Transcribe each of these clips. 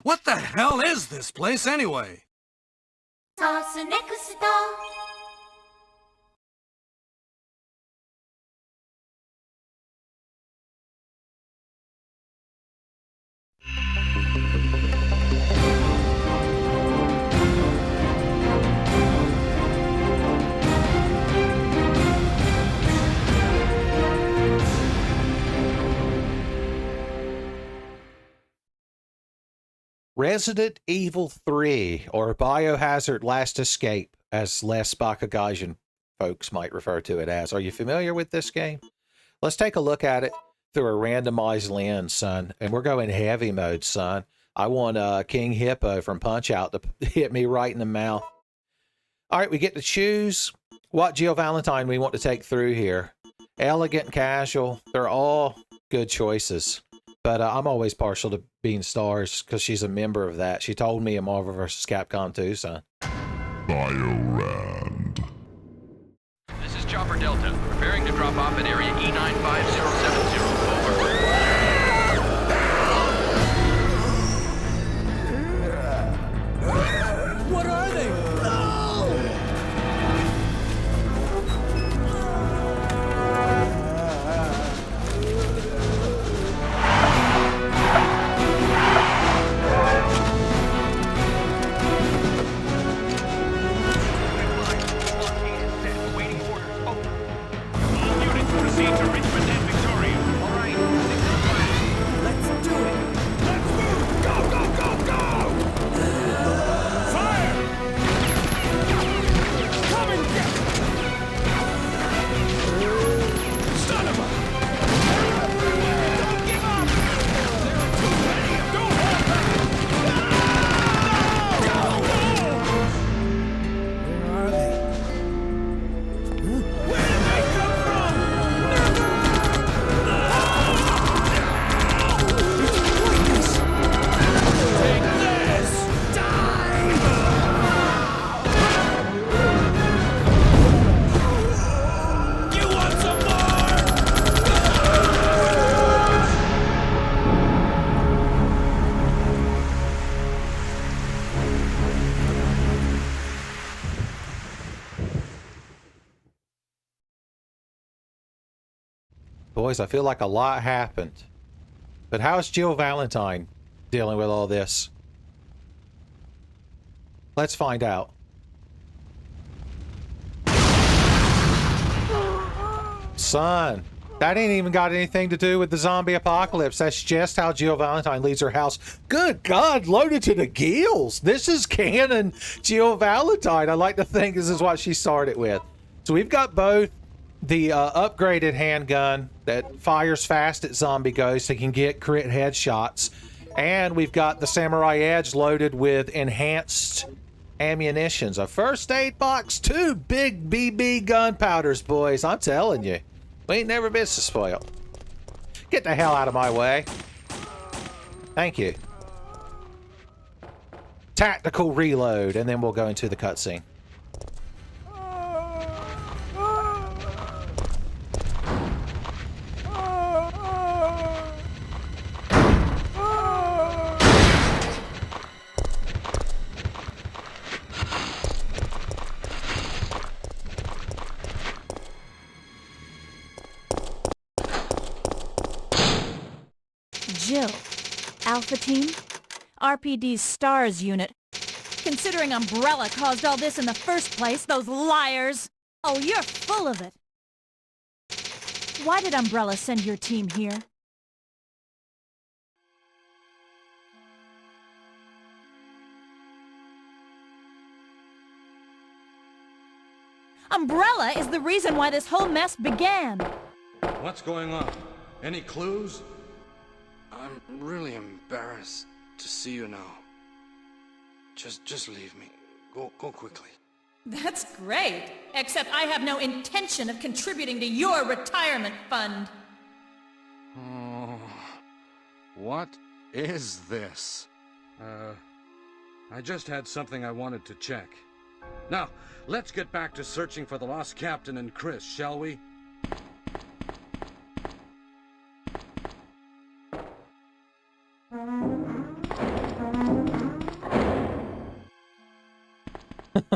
What the hell is this place anyway? Toss next door. Resident Evil 3, or Biohazard Last Escape, as Les Bakagasian folks might refer to it as. Are you familiar with this game? Let's take a look at it through a randomized lens, son. And we're going heavy mode, son. I want King Hippo from Punch-Out to hit me right in the mouth. All right, we get to choose what Jill Valentine we want to take through here. Elegant and casual, they're all good choices. But I'm always partial to being S.T.A.R.S because she's a member of that. She told me in Marvel vs. Capcom 2, son. Biorand. This is Chopper Delta, preparing to drop off at area E95070. Over. What are they? Boys, I feel like a lot happened. But how's Jill Valentine dealing with all this? Let's find out. Son, that ain't even got anything to do with the zombie apocalypse. That's just how Jill Valentine leaves her house. Good God, loaded to the gills. This is canon Jill Valentine. I like to think this is what she started with. So we've got both the upgraded handgun that fires fast at zombie ghosts and can get crit headshots. And we've got the Samurai Edge loaded with enhanced ammunitions. A first aid box, 2 big BB gunpowders, boys. I'm telling you. We ain't never been so spoiled. Get the hell out of my way. Thank you. Tactical reload, and then we'll go into the cutscene. Jill, Alpha Team, RPD's S.T.A.R.S unit. Considering Umbrella caused all this in the first place, those liars! Oh, you're full of it! Why did Umbrella send your team here? Umbrella is the reason why this whole mess began! What's going on? Any clues? I'm really embarrassed to see you now. Just leave me. Go quickly. That's great! Except I have no intention of contributing to your retirement fund! Oh, what is this? I just had something I wanted to check. Now, let's get back to searching for the lost captain and Chris, shall we?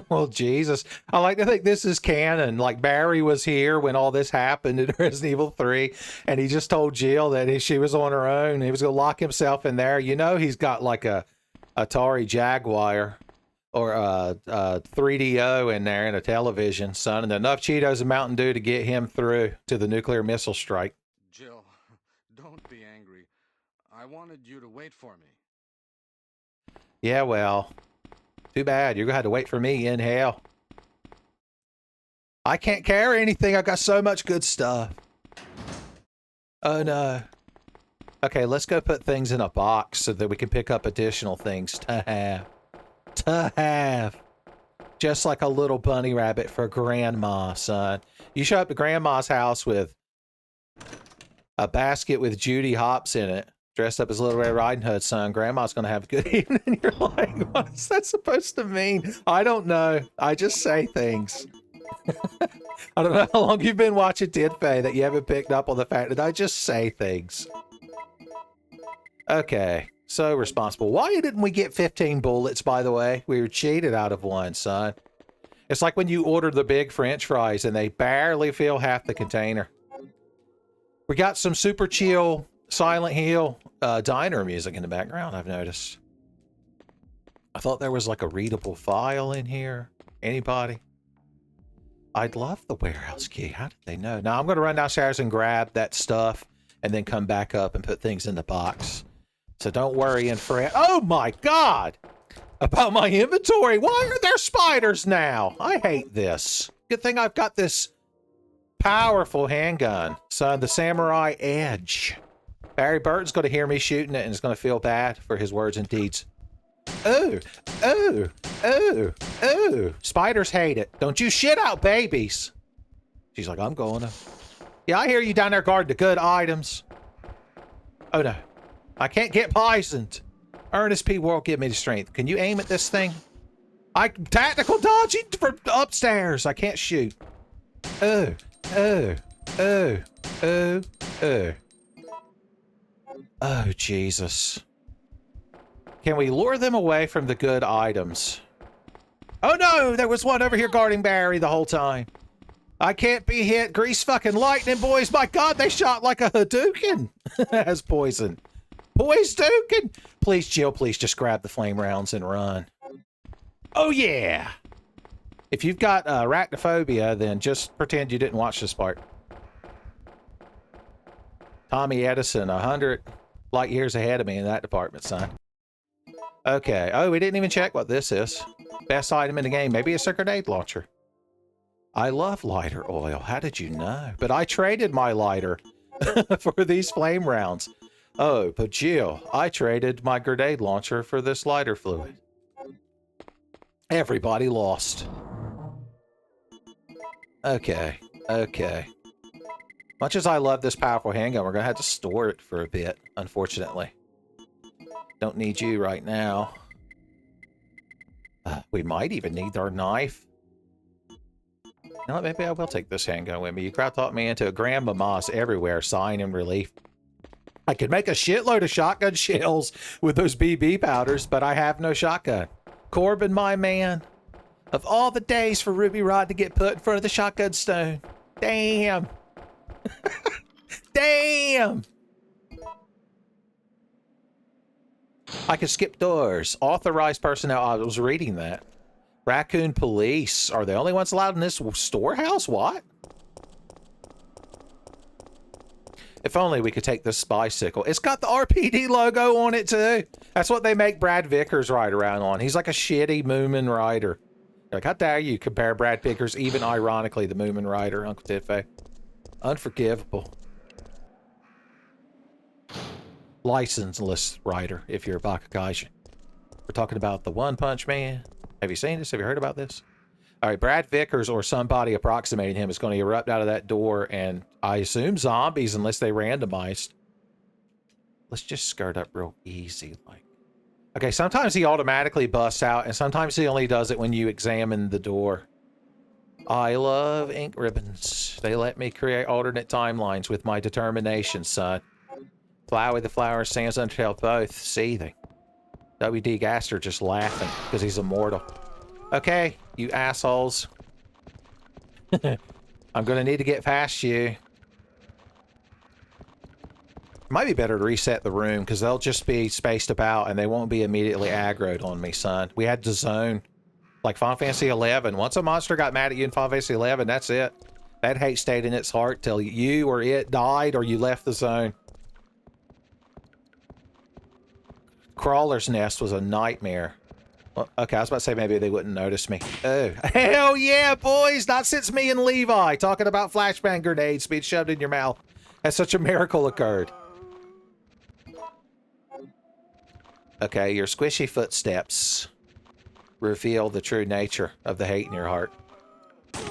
Well, Jesus. I like to think this is canon. Like, Barry was here when all this happened in Resident Evil 3, and he just told Jill that she was on her own. He was going to lock himself in there. You know he's got, like, a Atari Jaguar or a 3DO in there and a television, son, and enough Cheetos and Mountain Dew to get him through to the nuclear missile strike. Jill, don't be angry. I wanted you to wait for me. Yeah, well, too bad. You're going to have to wait for me in hell. I can't carry anything. I've got so much good stuff. Oh, no. Okay, let's go put things in a box so that we can pick up additional things to have. To have. Just like a little bunny rabbit for Grandma, son. You show up to Grandma's house with a basket with Judy Hopps in it, dressed up as Little Red Riding Hood, son. Grandma's going to have a good evening. You're like, what's that supposed to mean? I don't know. I just say things. I don't know how long you've been watching Did Faye that you haven't picked up on the fact that I just say things. Okay, so responsible. Why didn't we get 15 bullets, by the way? We were cheated out of one, son. It's like when you order the big French fries and they barely fill half the container. We got some super chill Silent Hill diner music in the background, I've noticed. I thought there was like a readable file in here. Anybody? I'd love the warehouse key. How did they know? Now I'm going to run downstairs and grab that stuff and then come back up and put things in the box. So don't worry and fret. Oh my God! About my inventory. Why are there spiders now? I hate this. Good thing I've got this powerful handgun. Son, the Samurai Edge. Barry Burton's going to hear me shooting it and is going to feel bad for his words and deeds. Oh, oh, oh, oh. Spiders hate it. Don't you shit out babies. She's like, I'm going to. Yeah, I hear you down there guarding the good items. Oh, no. I can't get poisoned. Ernest P. World, give me the strength. Can you aim at this thing? Tactical dodging from upstairs. I can't shoot. Oh, oh, oh, oh, oh. Oh, Jesus. Can we lure them away from the good items? Oh, no! There was one over here guarding Barry the whole time. I can't be hit. Grease fucking lightning, boys. My God, they shot like a Hadouken as poison. Poison! Please, Jill, please just grab the flame rounds and run. Oh, yeah! If you've got arachnophobia, then just pretend you didn't watch this part. Tommy Edison, 100 light years ahead of me in that department, son. Okay. Oh, we didn't even check what this is. Best item in the game. Maybe it's a grenade launcher. I love lighter oil. How did you know? But I traded my lighter for these flame rounds. Oh, but Jill, I traded my grenade launcher for this lighter fluid. Everybody lost. Okay. Okay. Much as I love this powerful handgun, we're going to have to store it for a bit, unfortunately. Don't need you right now. We might even need our knife. You know what, maybe I will take this handgun with me. You crowd talked me into a grandmama's everywhere, sighing in relief. I could make a shitload of shotgun shells with those BB powders, but I have no shotgun. Corbin, my man. Of all the days for Ruby Rod to get put in front of the shotgun stone. Damn. Damn. I can skip doors. Authorized personnel. I was reading that. Raccoon police are the only ones allowed in this storehouse? What? If only we could take this bicycle. It's got the RPD logo on it too. That's what they make Brad Vickers ride around on. He's like a shitty Moomin rider. Like, how dare you compare Brad Vickers, even ironically, the Moomin rider, Uncle Tiffay. Unforgivable. Licenseless rider, if you're a Bakagaijin. We're talking about the One Punch Man. Have you seen this? Have you heard about this? All right, Brad Vickers or somebody approximating him is going to erupt out of that door, and I assume zombies, unless they randomized. Let's just skirt up real easy, like. Okay, sometimes he automatically busts out, and sometimes he only does it when you examine the door. I love ink ribbons. They let me create alternate timelines with my determination, son. Flowey the flower stands until both seething. W.D. Gaster just laughing because he's immortal. Okay, you assholes. I'm gonna need to get past you. Might be better to reset the room, because they'll just be spaced about and they won't be immediately aggroed on me, son. We had to zone. Like Final Fantasy 11. Once a monster got mad at you in Final Fantasy 11, that's it. That hate stayed in its heart till you or it died or you left the zone. Crawler's Nest was a nightmare. Well, okay, I was about to say maybe they wouldn't notice me. Oh, hell yeah, boys! Not since me and Levi talking about flashbang grenades being shoved in your mouth has such a miracle occurred. Okay, your squishy footsteps reveal the true nature of the hate in your heart.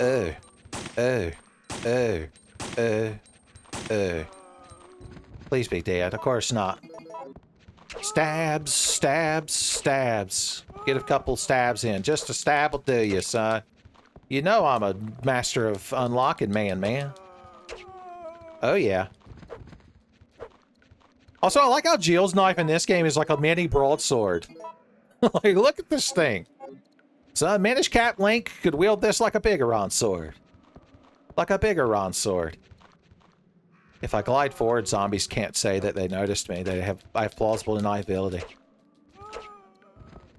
Oh, oh, oh, oh, oh. Please be dead. Of course not. Stabs, stabs, stabs. Get a couple stabs in. Just a stab will do you, son. You know I'm a master of unlocking man. Oh, yeah. Also, I like how Jill's knife in this game is like a mini broadsword. Like, look at this thing. So, Minish Cap Link could wield this like a Bigoron sword. Like a Bigoron sword. If I glide forward, zombies can't say that they noticed me. I have plausible deniability.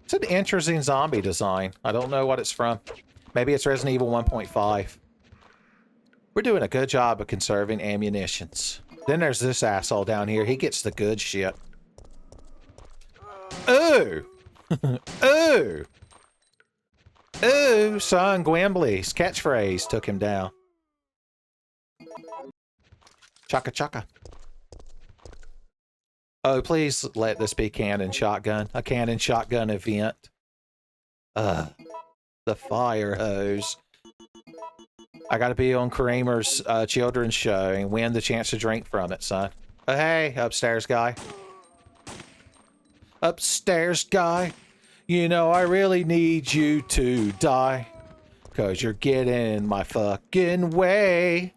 It's an interesting zombie design. I don't know what it's from. Maybe it's Resident Evil 1.5. We're doing a good job of conserving ammunitions. Then there's this asshole down here. He gets the good shit. Oh! Oh! Oh, son, Gwembley's catchphrase took him down. Chaka chaka. Oh, please let this be cannon shotgun. A cannon shotgun event. The fire hose. I gotta be on Kramer's children's show and win the chance to drink from it, son. Oh, hey, upstairs guy. Upstairs guy. You know, I really need you to die. 'Cause you're getting in my fucking way.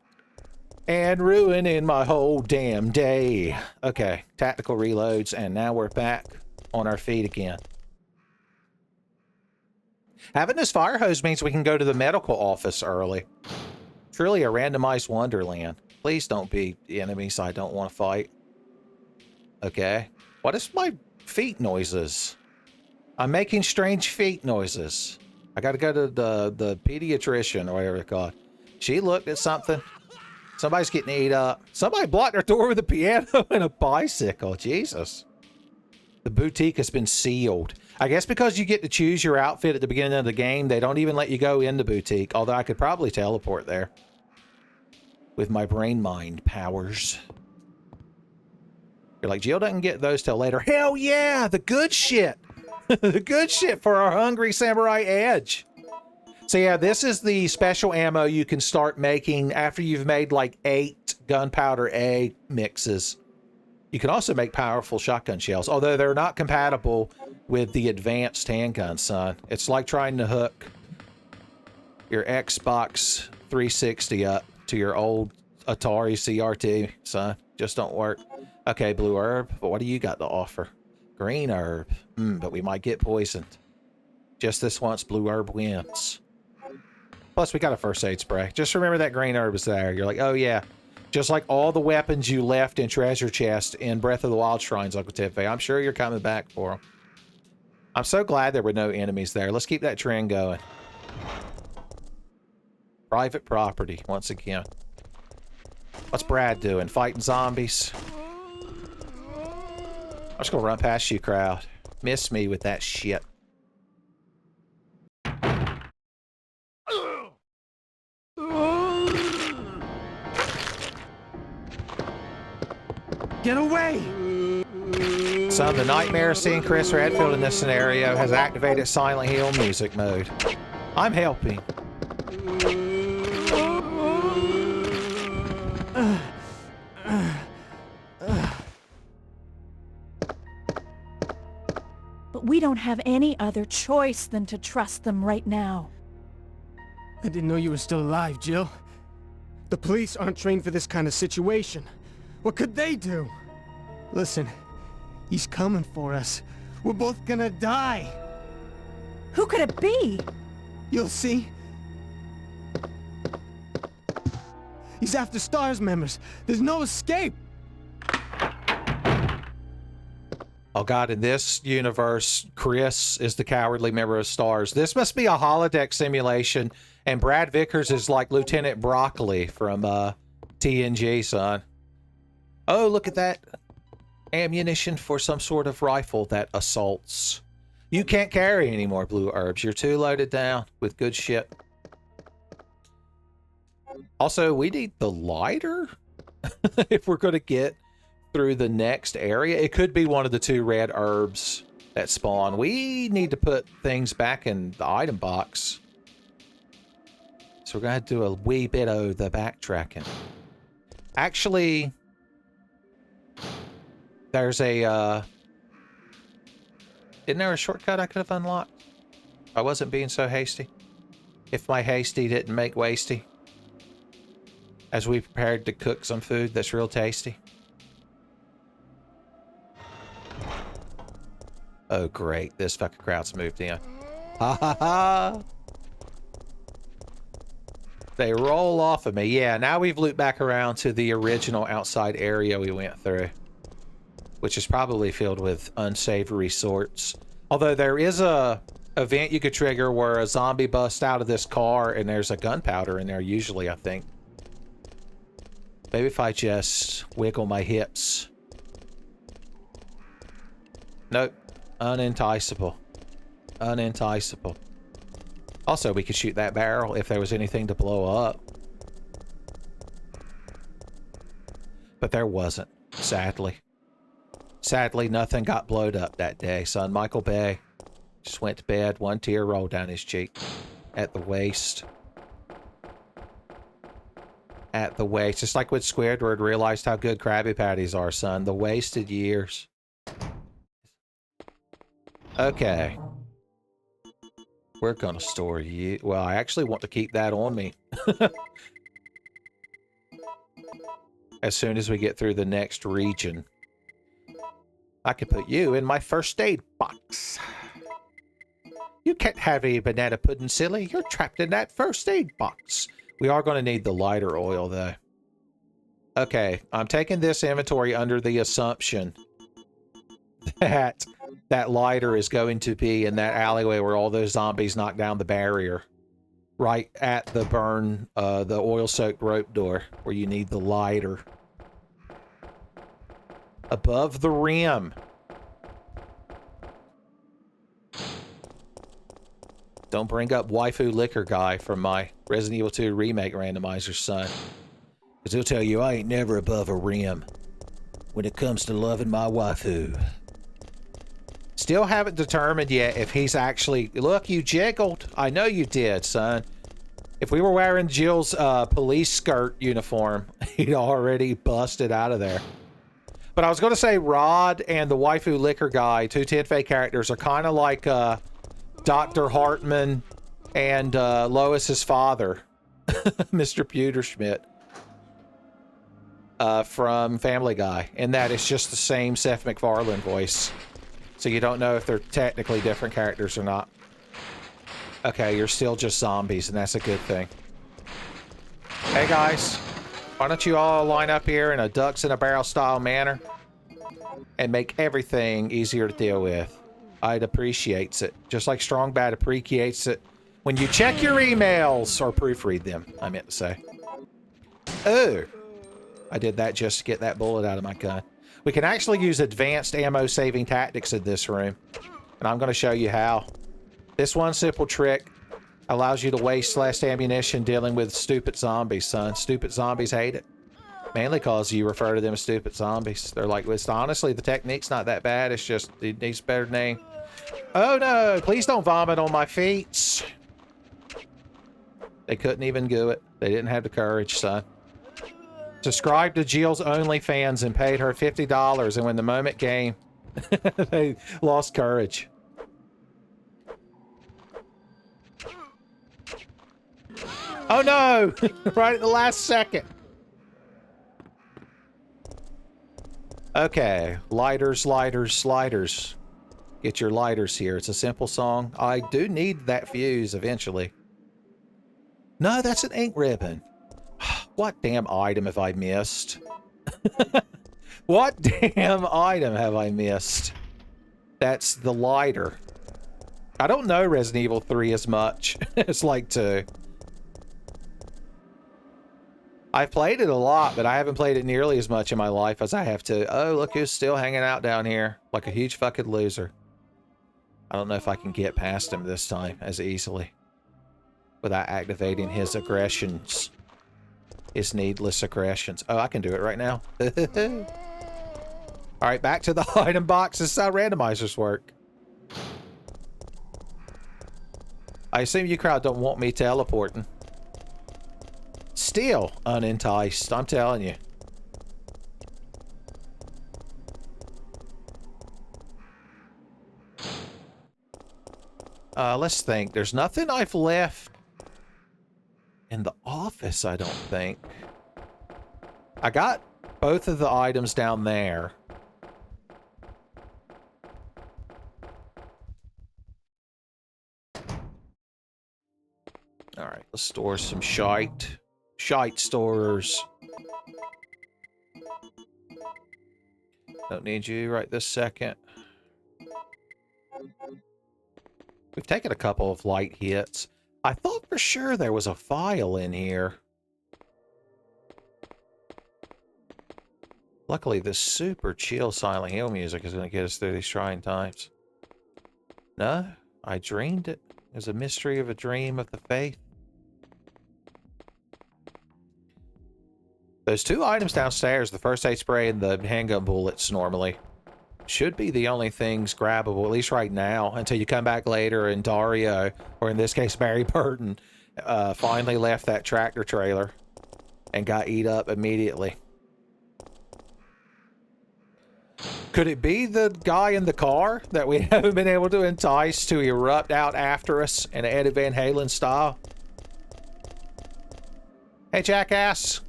And ruining my whole damn day. Okay, tactical reloads, and now we're back on our feet again. Having this fire hose means we can go to the medical office early. Truly a randomized wonderland. Please don't be enemies I don't want to fight. Okay. What is my feet noises? I'm making strange feet noises. I gotta go to the pediatrician or whatever it's called. She looked at something. Somebody's getting ate up. Somebody blocked their door with a piano and a bicycle. Jesus. The boutique has been sealed. I guess because you get to choose your outfit at the beginning of the game, they don't even let you go in the boutique. Although I could probably teleport there. With my brain mind powers. You're like, Jill doesn't get those till later. Hell yeah! The good shit! The good shit for our hungry samurai edge. So yeah, this is the special ammo you can start making after you've made like 8 gunpowder A mixes. You can also make powerful shotgun shells, although they're not compatible with the advanced handgun, son. It's like trying to hook your Xbox 360 up to your old Atari CRT, son. Just don't work. Okay, blue herb, but what do you got to offer? Green herb, but we might get poisoned. Just this once, blue herb wins. Plus, we got a first aid spray. Just remember that green herb is there. You're like, oh yeah. Just like all the weapons you left in treasure chest in Breath of the Wild shrines, Uncle Tiffany. I'm sure you're coming back for them. I'm so glad there were no enemies there. Let's keep that trend going. Private property, once again. What's Brad doing? Fighting zombies? I'm just gonna run past you, crowd. Miss me with that shit. Get away! So the nightmare of seeing Chris Redfield in this scenario has activated Silent Hill music mode. I'm helping. But we don't have any other choice than to trust them right now. I didn't know you were still alive, Jill. The police aren't trained for this kind of situation. What could they do? Listen, he's coming for us. We're both gonna die. Who could it be? You'll see. He's after S.T.A.R.S members. There's no escape. Oh god, in this universe, Chris is the cowardly member of S.T.A.R.S. This must be a holodeck simulation, and Brad Vickers is like Lieutenant Broccoli from TNG, son. Oh, look at that. Ammunition for some sort of rifle that assaults. You can't carry any more blue herbs. You're too loaded down with good shit. Also, we need the lighter if we're going to get through the next area. It could be one of the 2 red herbs that spawn. We need to put things back in the item box. So we're going to do a wee bit of the backtracking. Actually, there's a, isn't there a shortcut I could have unlocked? I wasn't being so hasty. If my hasty didn't make wasty. As we prepared to cook some food that's real tasty. Oh great, this fucking crowd's moved in. Ha ha ha! They roll off of me. Yeah, now we've looped back around to the original outside area we went through. Which is probably filled with unsavory sorts. Although there is a event you could trigger where a zombie busts out of this car and there's a gunpowder in there usually, I think. Maybe if I just wiggle my hips. Nope. Unenticeable. Unenticeable. Also, we could shoot that barrel if there was anything to blow up. But there wasn't, sadly. Sadly, nothing got blowed up that day, son. Michael Bay just went to bed, 1 tear rolled down his cheek. At the waist. At the waist. Just like when Squidward realized how good Krabby Patties are, son. The wasted years. Okay. We're gonna store you. Well, I actually want to keep that on me. As soon as we get through the next region. I can put you in my first aid box. You can't have any banana pudding, silly. You're trapped in that first aid box. We are going to need the lighter oil, though. Okay, I'm taking this inventory under the assumption that that lighter is going to be in that alleyway where all those zombies knock down the barrier. Right at the the oil-soaked rope door where you need the lighter. Above the rim. Don't bring up waifu liquor guy from my Resident Evil 2 remake randomizer, son. Because he'll tell you I ain't never above a rim when it comes to loving my waifu. Still haven't determined yet if he's actually... Look, you jiggled. I know you did, son. If we were wearing Jill's police skirt uniform, he'd already busted out of there. But I was going to say Rod and the waifu liquor guy, 2 10-Fay characters, are kind of like Dr. Hartman and Lois's father, Mr. Pewterschmidt, from Family Guy. And that it's just the same Seth MacFarlane voice. So you don't know if they're technically different characters or not. Okay, you're still just zombies, and that's a good thing. Hey guys, why don't you all line up here in a ducks in a barrel style manner and make everything easier to deal with? I'd appreciates it. Just like Strong Bad appreciates it when you check your emails or proofread them, I meant to say. Oh, I did that just to get that bullet out of my gun. We can actually use advanced ammo saving tactics in this room, and I'm going to show you how. This one simple trick allows you to waste less ammunition dealing with stupid zombies, son. Stupid zombies hate it. Mainly because you refer to them as stupid zombies. They're like, it's honestly, the technique's not that bad. It's just, it needs a better name. Oh no, please don't vomit on my feet. They couldn't even do it. They didn't have the courage, son. Subscribed to Jill's OnlyFans and paid her $50, and when the moment came, they lost courage. Oh no! Right at the last second. Okay, lighters, lighters, lighters. Get your lighters here. It's a simple song. I do need that fuse eventually. No, that's an ink ribbon. What damn item have I missed? What damn item have I missed? That's the lighter. I don't know Resident Evil 3 as much as like 2. I've played it a lot, but I haven't played it nearly as much in my life as I have to. Oh, look who's still hanging out down here like a huge fucking loser. I don't know if I can get past him this time as easily without activating his aggressions. His needless aggressions. Oh, I can do it right now. Alright, back to the item box. This is how randomizers work. I assume you crowd don't want me teleporting. Still unenticed, I'm telling you. Let's think. There's nothing I've left in the office, I don't think. I got both of the items down there. Alright, let's store some shite. Shite storers. Don't need you right this second. We've taken a couple of light hits. I thought for sure there was a file in here. Luckily, this super chill Silent Hill music is going to get us through these trying times. No, I dreamed it. It was a mystery of a dream of the faith. Those two items downstairs, the first aid spray and the handgun bullets normally, should be the only things grabbable, at least right now, until you come back later and Dario, or in this case Barry Burton, finally left that tractor trailer and got eat up immediately. Could it be the guy in the car that we haven't been able to entice to erupt out after us in Eddie Van Halen style? Hey, jackass.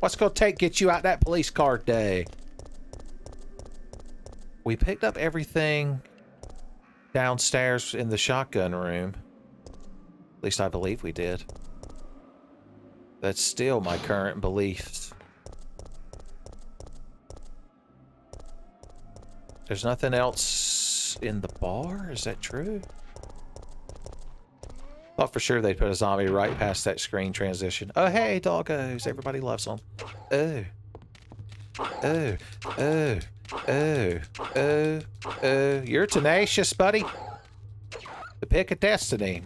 What's it gonna take to get you out that police car today? We picked up everything downstairs in the shotgun room. At least I believe we did. That's still my current belief. There's nothing else in the bar? Is that true? Thought for sure they'd put a zombie right past that screen transition. Oh, hey, doggos. Everybody loves them. Oh. Oh. Oh. Oh. Oh. Oh. You're tenacious, buddy. The pick of destiny.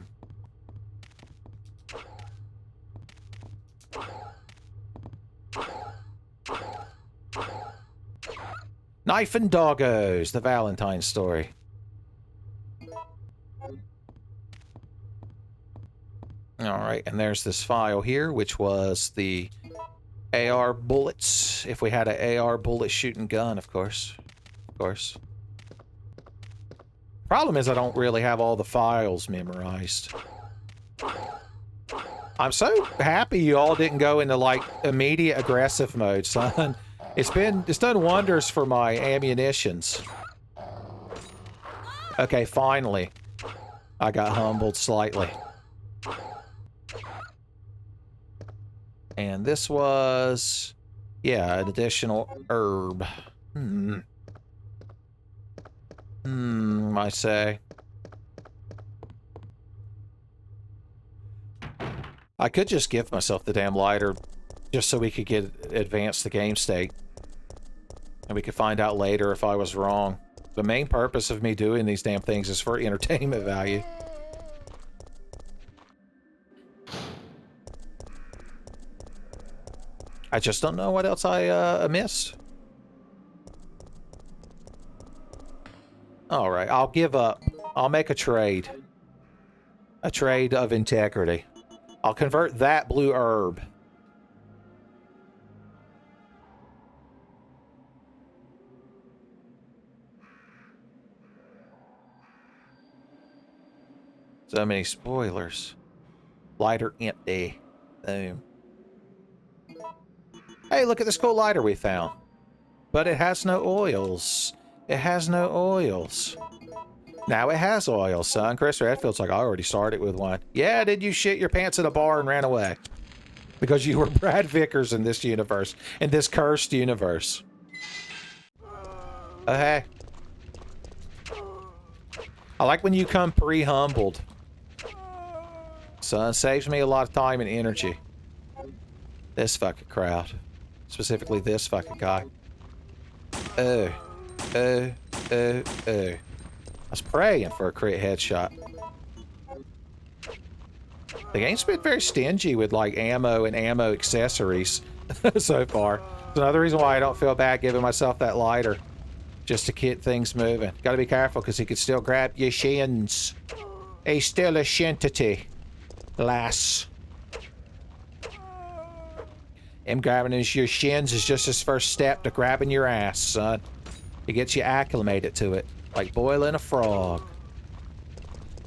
Knife and doggos, the Valentine story. Alright, and there's this file here, which was the AR bullets. If we had an AR bullet shooting gun, of course. Of course. Problem is I don't really have all the files memorized. I'm so happy you all didn't go into, like, immediate aggressive mode, son. It's done wonders for my ammunitions. Okay, finally. I got humbled slightly. And this was, yeah, an additional herb. I say. I could just give myself the damn lighter just so we could advance the game state. And we could find out later if I was wrong. The main purpose of me doing these damn things is for entertainment value. I just don't know what else I missed. Alright, I'll give up. I'll make a trade. A trade of integrity. I'll convert that blue herb. So many spoilers. Lighter empty. Boom. Hey, look at this cool lighter we found. But it has no oils. It has no oils. Now it has oil, son. Chris Redfield's like, I already started with one. Yeah, did you shit your pants in a bar and ran away? Because you were Brad Vickers in this universe, in this cursed universe. Oh, hey. I like when you come pre-humbled. Son, saves me a lot of time and energy. This fucking crowd. Specifically this fucking guy. I was praying for a crit headshot. The game's been very stingy with like ammo and ammo accessories so far. It's another reason why I don't feel bad giving myself that lighter. Just to keep things moving. Gotta be careful because he could still grab your shins. He's still a shentity, lass. Him grabbing your shins is just his first step to grabbing your ass, son. It gets you acclimated to it. Like boiling a frog.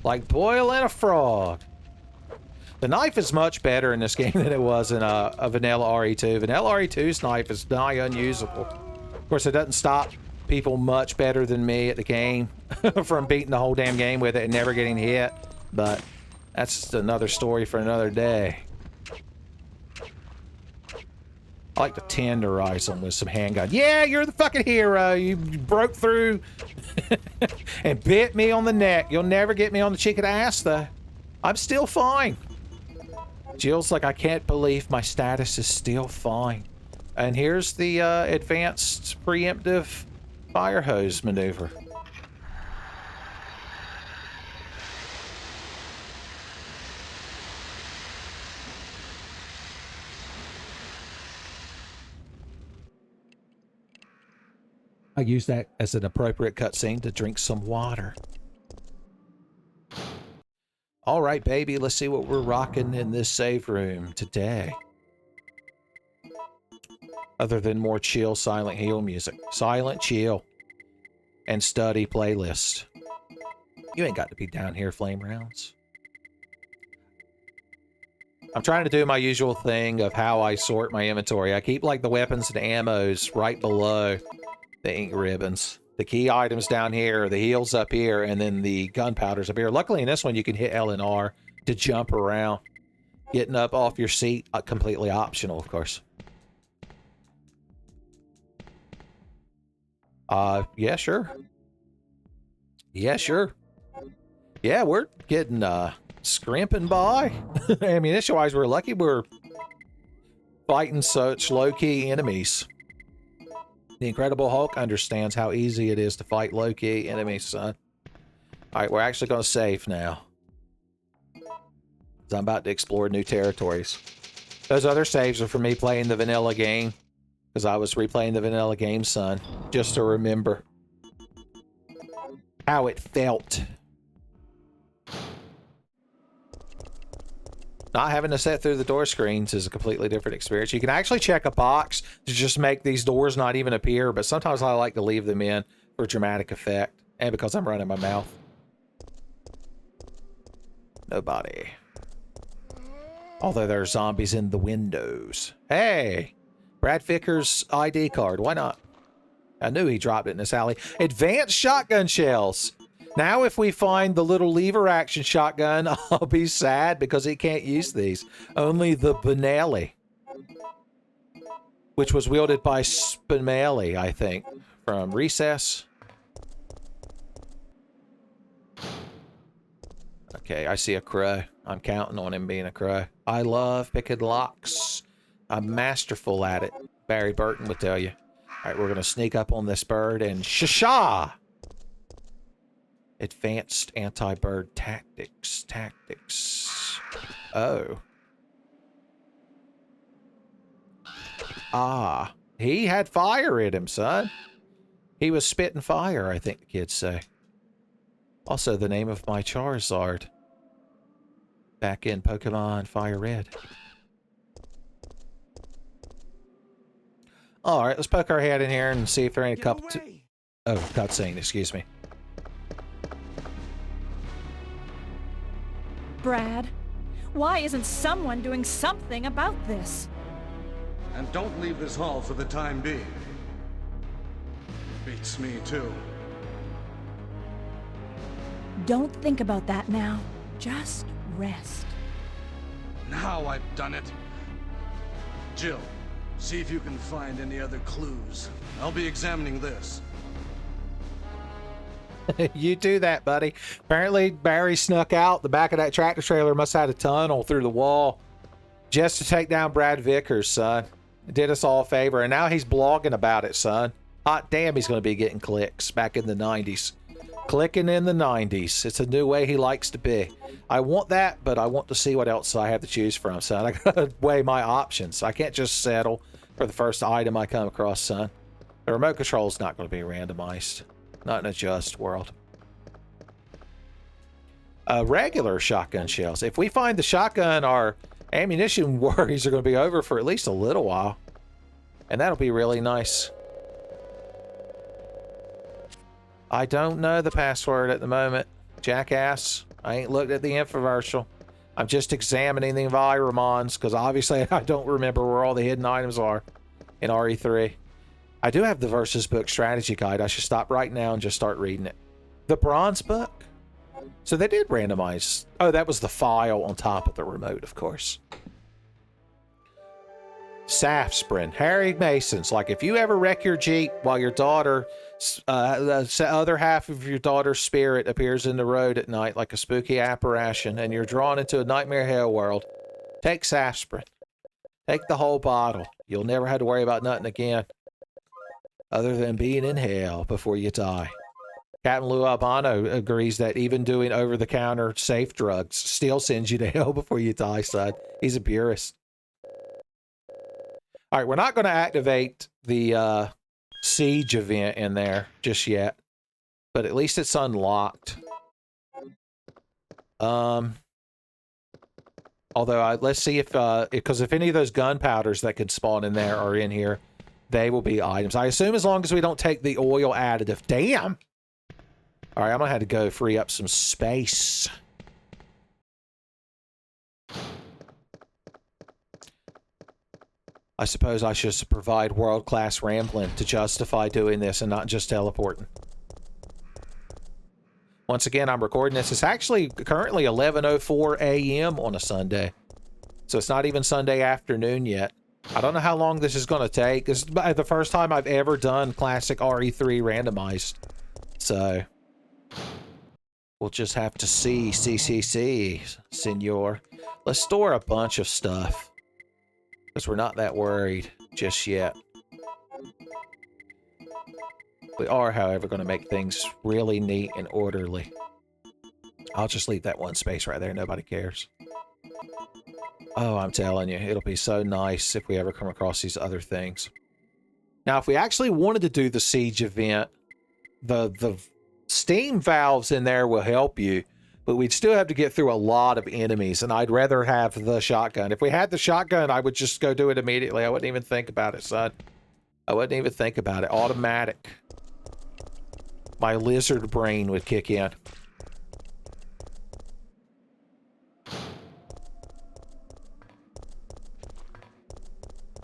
Like boiling a frog. The knife is much better in this game than it was in a vanilla RE2. Vanilla RE2's knife is nigh unusable. Of course, it doesn't stop people much better than me at the game from beating the whole damn game with it and never getting hit. But that's another story for another day. I like to tenderize them with some handgun. Yeah, you're the fucking hero. You broke through and bit me on the neck. You'll never get me on the cheek of the ass, though. I'm still fine. Jill's like, I can't believe my status is still fine. And here's the advanced preemptive fire hose maneuver. I use that as an appropriate cutscene to drink some water. All right, baby, let's see what we're rocking in this save room today. Other than more chill Silent Hill music. Silent chill. And study playlist. You ain't got to be down here, Flame Rounds. I'm trying to do my usual thing of how I sort my inventory. I keep like the weapons and ammos right below the ink ribbons. The key items down here, the heals up here, and then the gunpowders up here. Luckily in this one you can hit L and R to jump around. Getting up off your seat, completely optional, of course. Yeah, sure. Yeah, sure. Yeah, we're getting, scrimping by. Ammunition-wise, we're lucky we're fighting such low-key enemies. The Incredible Hulk understands how easy it is to fight low-key enemies, son. Alright, we're actually going to save now. I'm about to explore new territories. Those other saves are for me playing the vanilla game. Because I was replaying the vanilla game, son. Just to remember how it felt. Not having to set through the door screens is a completely different experience. You can actually check a box to just make these doors not even appear, but sometimes I like to leave them in for dramatic effect. And because I'm running my mouth. Nobody. Although there are zombies in the windows. Hey! Brad Vickers' ID card. Why not? I knew he dropped it in this alley. Advanced shotgun shells. Now if we find the little lever action shotgun, I'll be sad because he can't use these. Only the Benelli. Which was wielded by Spinelli, I think. From Recess. Okay, I see a crow. I'm counting on him being a crow. I love picking locks. I'm masterful at it. Barry Burton would tell you. Alright, we're going to sneak up on this bird and shasha! Advanced anti-bird tactics. Oh. Ah. He had fire in him, son. He was spitting fire, I think the kids say. Also, the name of my Charizard. Back in Pokemon Fire Red. Alright, let's poke our head in here and see if there ain't a couple... Oh, cutscene, excuse me. Brad, why isn't someone doing something about this? And don't leave this hall for the time being. Beats me, too. Don't think about that now. Just rest. Now I've done it. Jill, see if you can find any other clues. I'll be examining this. You do that, buddy. Apparently, Barry snuck out. The back of that tractor trailer must have had a tunnel through the wall just to take down Brad Vickers, son. Did us all a favor, and now he's blogging about it, son. Hot damn, he's going to be getting clicks back in the 90s. Clicking in the 90s. It's a new way he likes to be. I want that, but I want to see what else I have to choose from, son. I got to weigh my options. I can't just settle for the first item I come across, son. The remote control's not going to be randomized. Not in a just world. Regular shotgun shells. If we find the shotgun, our ammunition worries are going to be over for at least a little while. And that'll be really nice. I don't know the password at the moment, jackass. I ain't looked at the infomercial. I'm just examining the environments because obviously I don't remember where all the hidden items are in RE3. I do have the Versus Book strategy guide. I should stop right now and just start reading it. The Bronze Book? So they did randomize. Oh, that was the file on top of the remote, of course. Safsprin. Harry Mason's. Like, if you ever wreck your Jeep while your daughter, the other half of your daughter's spirit appears in the road at night like a spooky apparition and you're drawn into a nightmare hell world, take Safsprin. Take the whole bottle. You'll never have to worry about nothing again. Other than being in hell before you die. Captain Lou Albano agrees that even doing over-the-counter safe drugs still sends you to hell before you die, son. He's a purist. All right, we're not going to activate the siege event in there just yet, but at least it's unlocked. Although, let's see if, because if any of those gunpowders that could spawn in there are in here, they will be items. I assume as long as we don't take the oil additive. Damn! All right, I'm going to have to go free up some space. I suppose I should provide world-class rambling to justify doing this and not just teleporting. Once again, I'm recording this. It's actually currently 11:04 a.m. on a Sunday. So it's not even Sunday afternoon yet. I don't know how long this is going to take. This is the first time I've ever done classic RE3 randomized. So we'll just have to see. Senor. Let's store a bunch of stuff. Because we're not that worried just yet. We are, however, going to make things really neat and orderly. I'll just leave that one space right there. Nobody cares. Oh, I'm telling you, it'll be so nice if we ever come across these other things. Now, if we actually wanted to do the siege event, the steam valves in there will help you, but we'd still have to get through a lot of enemies, and I'd rather have the shotgun. If we had the shotgun, I would just go do it immediately. I wouldn't even think about it, son. I wouldn't even think about it. Automatic. My lizard brain would kick in.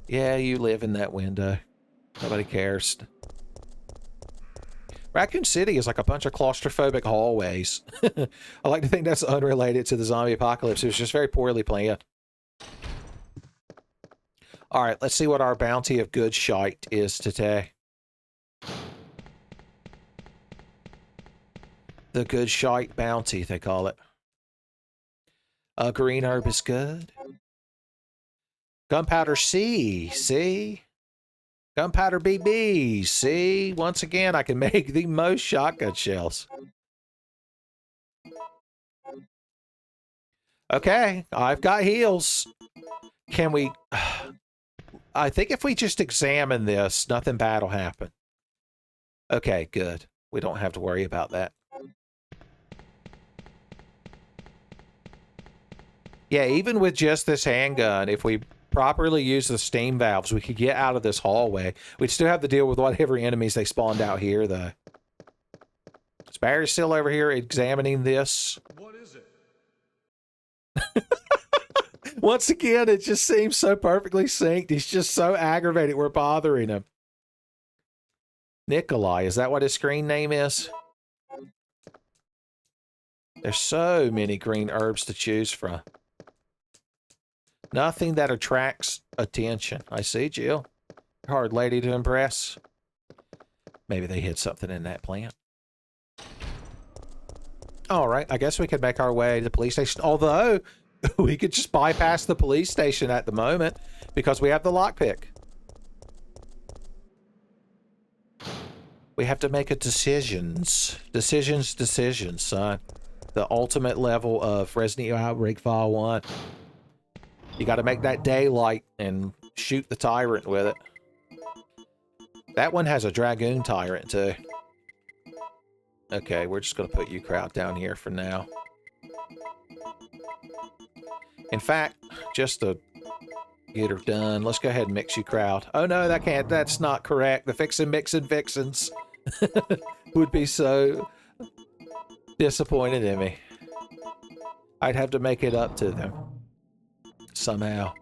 Yeah, you live in that window. Nobody cares. Raccoon City is like a bunch of claustrophobic hallways. I like to think that's unrelated to the zombie apocalypse. It was just very poorly planned. Alright, let's see what our bounty of good shite is today. The good shite bounty, they call it. Green herb is good. Gunpowder C, see? Gunpowder BB, see? Once again, I can make the most shotgun shells. Okay, I've got heals. Can we... I think if we just examine this, nothing bad will happen. Okay, good. We don't have to worry about that. Yeah, even with just this handgun, if we properly use the steam valves, we could get out of this hallway. We'd still have to deal with whatever enemies they spawned out here, though. Is Barry still over here examining this? What is it? Once again, it just seems so perfectly synced. He's just so aggravated we're bothering him. Nikolai, is that what his screen name is? There's so many green herbs to choose from. Nothing that attracts attention. I see, Jill. Hard lady to impress. Maybe they hid something in that plant. All right, I guess we could make our way to the police station. Although, we could just bypass the police station at the moment because we have the lockpick. We have to make a decisions. Decisions, son. The ultimate level of Resident Evil Outbreak File 1. You got to make that daylight and shoot the tyrant with it. That one has a dragoon tyrant, too. Okay, we're just going to put you crowd down here for now. In fact, just to get her done, let's go ahead and mix you crowd. Oh no, that's not correct. The mixin' vixens would be so disappointed in me. I'd have to make it up to them somehow.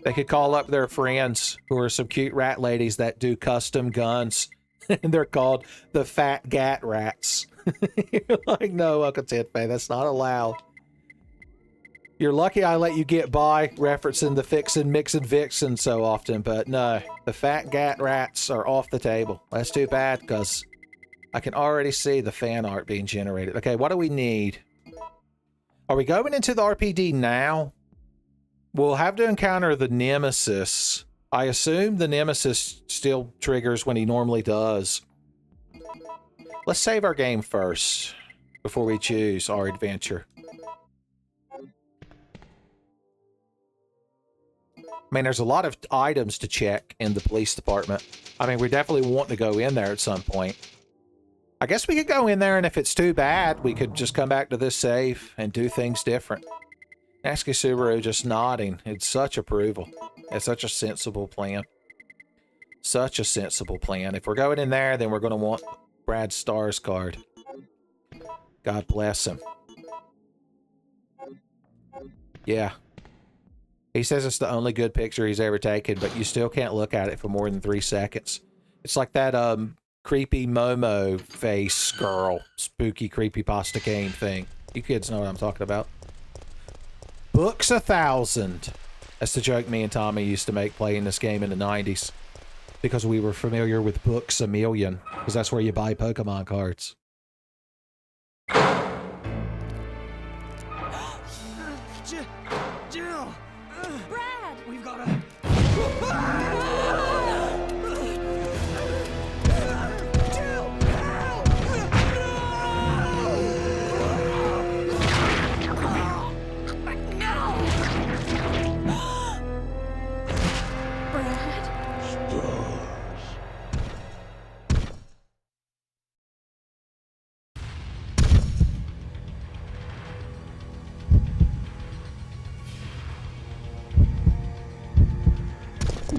They could call up their friends who are some cute rat ladies that do custom guns. And they're called the Fat Gat Rats. You're like, no, Uncle Tidfay, that's not allowed. You're lucky I let you get by referencing the fixin' mixin' vixen so often, but no, the Fat Gat Rats are off the table. That's too bad, because I can already see the fan art being generated. Okay, what do we need? Are we going into the RPD now? We'll have to encounter the Nemesis. I assume the Nemesis still triggers when he normally does. Let's save our game first before we choose our adventure. I mean, there's a lot of items to check in the police department. I mean, we definitely want to go in there at some point. I guess we could go in there, and if it's too bad, we could just come back to this save and do things different. Nasky Subaru just nodding. It's such approval. It's such a sensible plan. Such a sensible plan. If we're going in there, then we're going to want Brad S.T.A.R.S card. God bless him. Yeah. He says it's the only good picture he's ever taken, but you still can't look at it for more than 3 seconds. It's like that creepy Momo face girl, spooky creepypasta game thing. You kids know what I'm talking about. Books 1,000. That's the joke me and Tommy used to make playing this game in the 90s. Because we were familiar with Books a Million. Because that's where you buy Pokemon cards. Jill! Brad! We've got to... Jill! Help! Brad?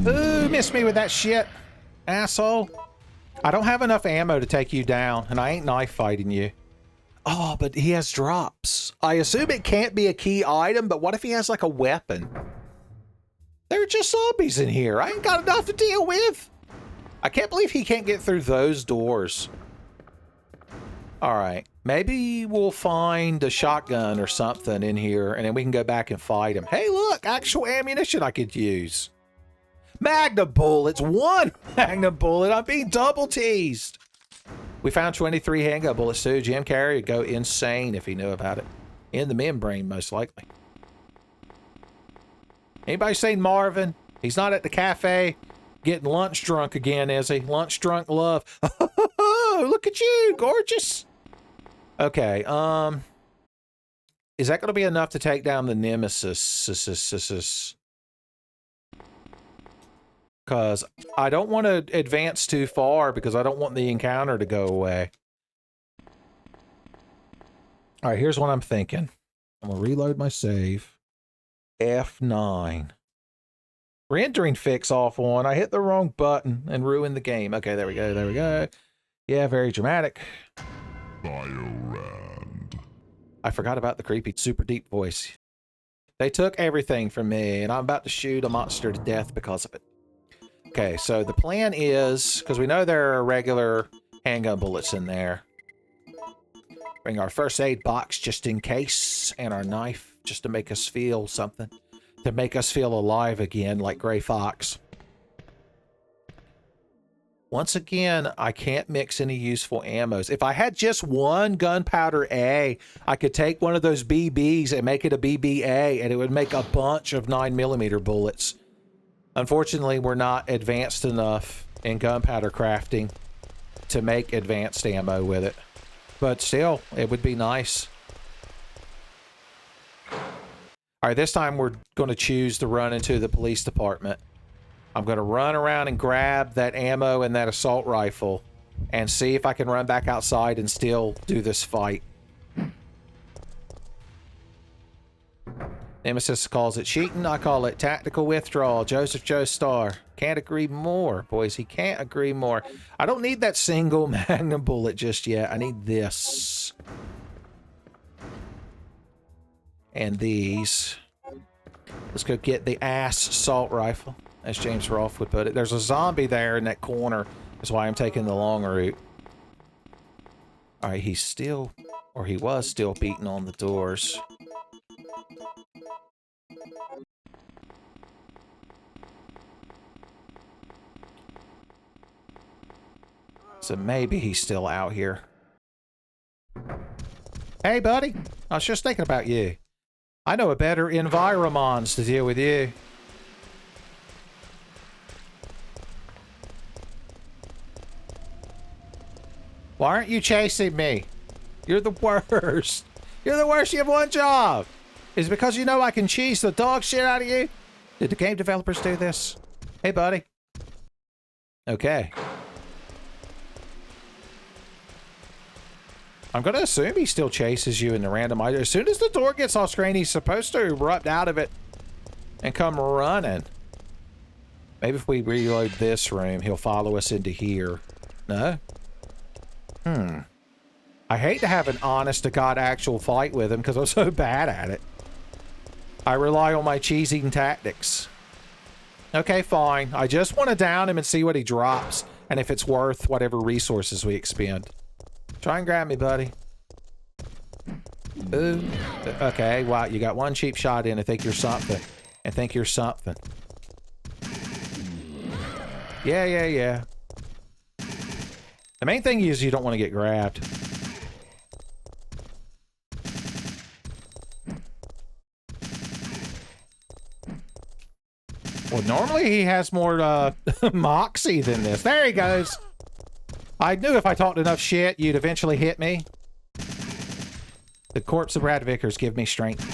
Ooh, missed me with that shit, asshole. I don't have enough ammo to take you down, and I ain't knife fighting you. Oh, but he has drops. I assume it can't be a key item, but what if he has like a weapon? There are just zombies in here. I ain't got enough to deal with. I can't believe he can't get through those doors. All right, maybe we'll find a shotgun or something in here, and then we can go back and fight him. Hey, look, actual ammunition I could use. Magnum bullets, 1 Magnum bullet. I'm being double teased. We found 23 handgun bullets too. Jim Carrey would go insane if he knew about it. In the membrane, most likely. Anybody seen Marvin? He's not at the cafe getting lunch drunk again, is he? Lunch drunk love. Oh, look at you, gorgeous. Okay, is that going to be enough to take down the Nemesis? Because I don't want to advance too far because I don't want the encounter to go away. All right, here's what I'm thinking. I'm going to reload my save. F9. Rendering fix off on. I hit the wrong button and ruined the game. Okay, there we go. There we go. Yeah, very dramatic. Biorand. I forgot about the creepy, super deep voice. They took everything from me, and I'm about to shoot a monster to death because of it. Okay, so the plan is, because we know there are regular handgun bullets in there. Bring our first aid box just in case, and our knife just to make us feel something. To make us feel alive again, like Gray Fox. Once again, I can't mix any useful ammos. If I had just one gunpowder A, I could take one of those BBs and make it a BBA, and it would make a bunch of 9mm bullets. Unfortunately, we're not advanced enough in gunpowder crafting to make advanced ammo with it. But still, it would be nice. All right, this time we're going to choose to run into the police department. I'm going to run around and grab that ammo and that assault rifle and see if I can run back outside and still do this fight. Nemesis calls it cheating. I call it tactical withdrawal. Joseph Joe Star. Can't agree more, boys. He can't agree more. I don't need that single magnum bullet just yet. I need this. And these. Let's go get the ass assault rifle, as James Rolfe would put it. There's a zombie there in that corner. That's why I'm taking the long route. All right, he's still, or he was still beating on the doors. So maybe he's still out here. Hey, buddy. I was just thinking about you. I know a better environments to deal with you. Why aren't you chasing me? You're the worst. You're the worst. You have one job. Is it because you know I can cheese the dog shit out of you? Did the game developers do this? Hey, buddy. Okay. I'm going to assume he still chases you in the randomizer. As soon as the door gets off screen, he's supposed to erupt out of it and come running. Maybe if we reload this room, he'll follow us into here. No? I hate to have an honest-to-God actual fight with him because I'm so bad at it. I rely on my cheesing tactics. Okay, fine. I just want to down him and see what he drops and if it's worth whatever resources we expend. Try and grab me, buddy. Ooh. Okay, wow, you got one cheap shot in. I think you're something. I think you're something. Yeah. The main thing is you don't want to get grabbed. Well, normally he has more moxie than this. There he goes. I knew if I talked enough shit, you'd eventually hit me. The corpse of Brad Vickers give me strength.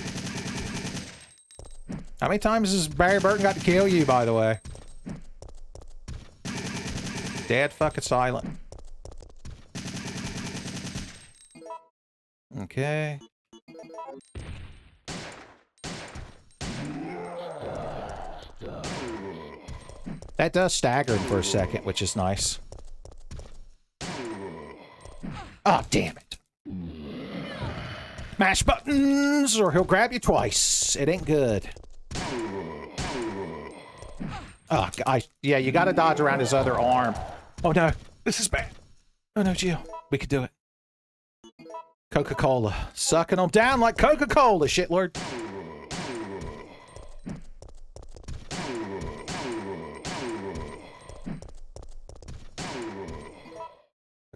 How many times has Barry Burton got to kill you, by the way? Dead fucking silent. Okay. That does stagger him for a second, which is nice. Oh, damn it. Mash buttons or he'll grab you twice. It ain't good. Oh, yeah, you gotta dodge around his other arm. Oh no, this is bad. Oh no, Jill. We could do it. Coca-Cola. Sucking them down like Coca-Cola, shitlord.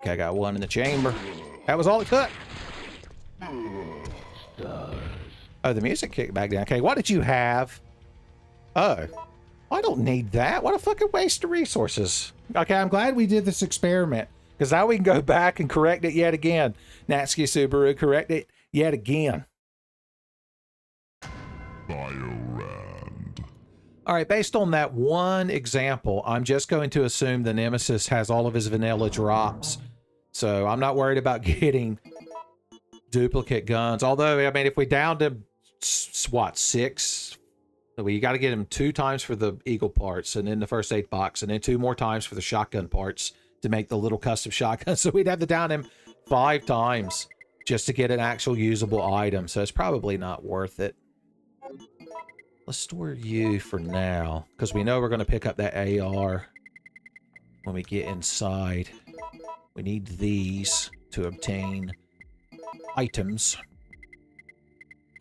Okay, I got one in the chamber. That was all it took. Oh, the music kicked back down. Okay, what did you have? Oh, I don't need that. What a fucking waste of resources. Okay, I'm glad we did this experiment because now we can go back and correct it yet again. Natsuki Subaru, correct it yet again. All right, based on that one example, I'm just going to assume the Nemesis has all of his vanilla drops. So I'm not worried about getting duplicate guns. Although, I mean, if we downed him, what, 6? Well, you got to get him 2 times for the Eagle parts and then the first aid box and then 2 more times for the shotgun parts to make the little custom shotgun. So we'd have to down him 5 times just to get an actual usable item. So it's probably not worth it. Let's store you for now because we know we're going to pick up that AR. when we get inside. We need these to obtain items.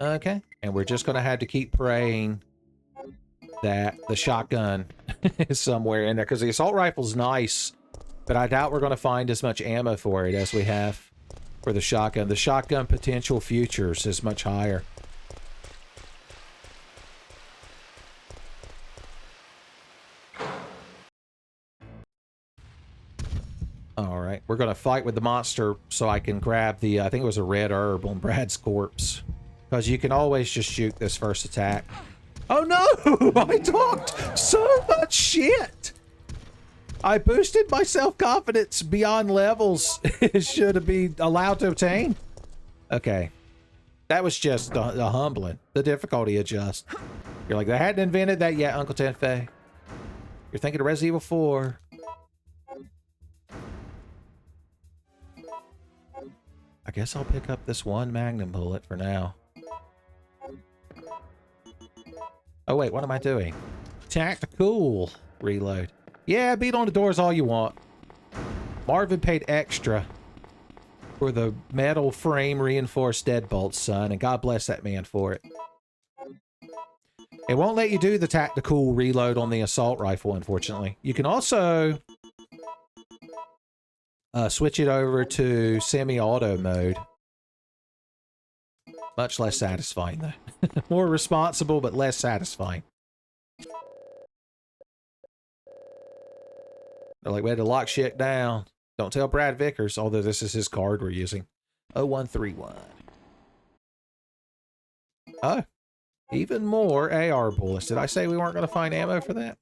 Okay, and we're just going to have to keep praying that the shotgun is somewhere in there, because the assault rifle's nice, but I doubt we're going to find as much ammo for it as we have for the shotgun. The shotgun potential futures is much higher. Alright, we're going to fight with the monster so I can grab the, I think it was a red herb on Brad's corpse. Because you can always just shoot this first attack. Oh no! I talked so much shit! I boosted my self-confidence beyond levels it should be allowed to obtain. Okay. That was just the humbling. The difficulty adjust. You're like, they hadn't invented that yet, Uncle Tenfei. You're thinking of Resident Evil 4. I guess I'll pick up this one magnum bullet for now. Oh wait, what am I doing? Tactical reload. Yeah, beat on the doors all you want. Marvin paid extra for the metal frame reinforced deadbolts, son, and God bless that man for it. It won't let you do the tactical reload on the assault rifle, unfortunately. You can also switch it over to semi-auto mode. Much less satisfying, though. More responsible, but less satisfying. They're like, we had to lock shit down. Don't tell Brad Vickers, although this is his card we're using. 0131. Oh, even more AR bullets. Did I say we weren't going to find ammo for that?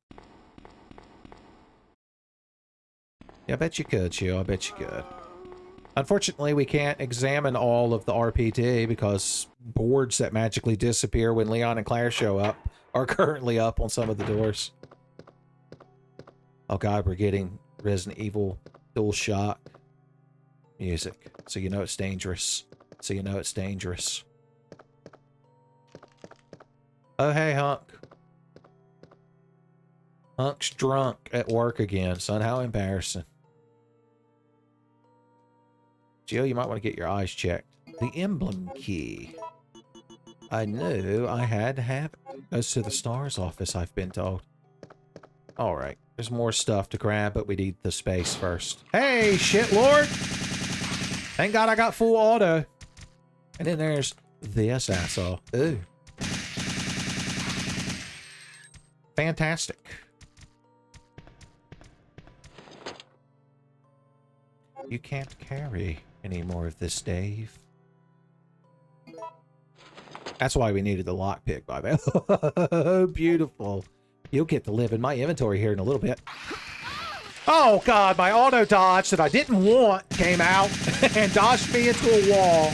Yeah, I bet you could, Chill. I bet you could. Unfortunately, we can't examine all of the RPD because boards that magically disappear when Leon and Claire show up are currently up on some of the doors. Oh god, we're getting Resident Evil Dual Shock music. So you know it's dangerous. So you know it's dangerous. Oh hey, Hunk. Hunk's drunk at work again, son. How embarrassing. Jill, you might want to get your eyes checked. The emblem key. I knew I had to have it. Goes to the S.T.A.R.S office, I've been told. Alright, there's more stuff to grab, but we need the space first. Hey, shit lord! Thank God I got full auto. And then there's this asshole. Ooh. Fantastic. You can't carry any more of this, Dave. That's why we needed the lockpick, by the way. Beautiful. You'll get to live in my inventory here in a little bit. Oh, God, my auto dodge that I didn't want came out and dodged me into a wall.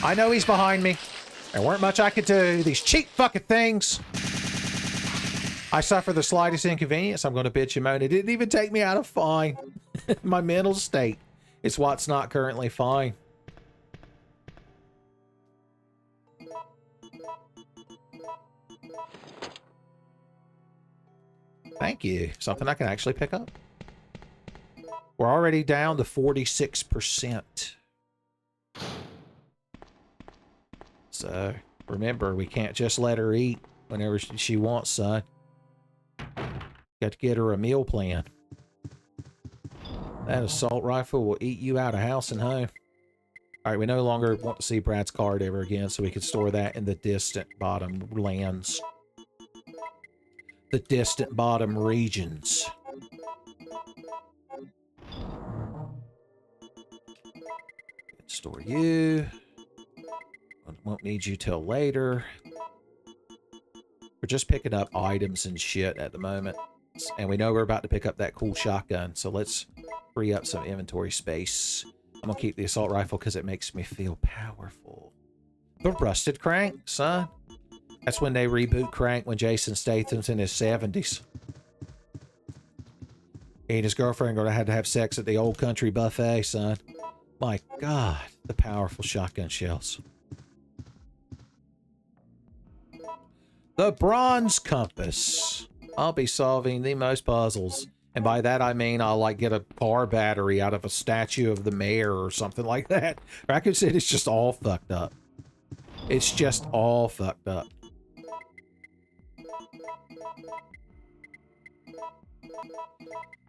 I know he's behind me. There weren't much I could do. These cheap fucking things. I suffer the slightest inconvenience. I'm going to bitch and moan. It didn't even take me out of fine. My mental state is what's not currently fine. Thank you. Something I can actually pick up. We're already down to 46%. So, remember, we can't just let her eat whenever she wants, son. Got to get her a meal plan. That assault rifle will eat you out of house and home. Alright, we no longer want to see Brad's card ever again, so we can store that in the distant bottom lands. The distant bottom regions. Store you. Won't need you till later. We're just picking up items and shit at the moment. And we know we're about to pick up that cool shotgun, so let's free up some inventory space. I'm gonna keep the assault rifle because it makes me feel powerful. The rusted crank, son. That's when they reboot Crank when Jason Statham's in his 70s. He and his girlfriend are gonna have to have sex at the old country buffet, son. My God, the powerful shotgun shells. The bronze compass. I'll be solving the most puzzles And by that I mean I'll like get a car battery out of a statue of the mayor or something like that. Raccoon City's just all fucked up. It's just all fucked up.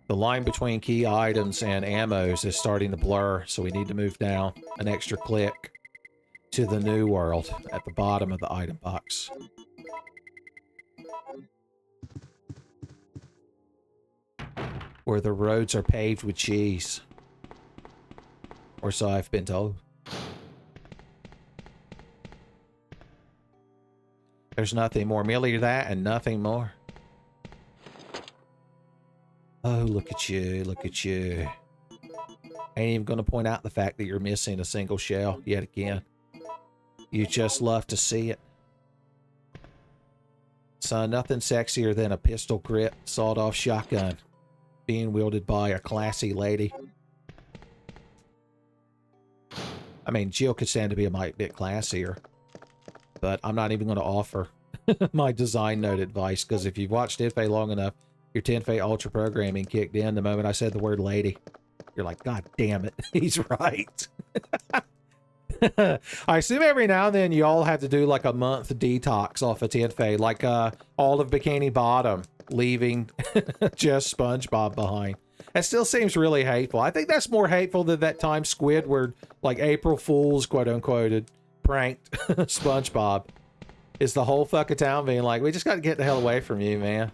The line between key items and ammos is starting to blur, so we need to move down an extra click to the new world at the bottom of the item box. Where the roads are paved with cheese. Or so I've been told. There's nothing more. Merely that and nothing more. Oh, look at you. Look at you. Ain't even going to point out the fact that you're missing a single shell yet again. You just love to see it. Son, nothing sexier than a pistol grip sawed-off shotgun being wielded by a classy lady. I mean, Jill could stand to be a might bit classier, but I'm not even going to offer my design note advice, because if you've watched Tenfei long enough, your Tenfei Ultra programming kicked in the moment I said the word lady. You're like, God damn it, he's right. I assume every now and then you all have to do like a month detox off of Tenfei, like all of Bikini Bottom leaving just SpongeBob behind. That still seems really hateful. I think that's more hateful than that time Squidward, like April Fool's, quote unquote, pranked SpongeBob. Is the whole fucking town being like, we just got to get the hell away from you, man.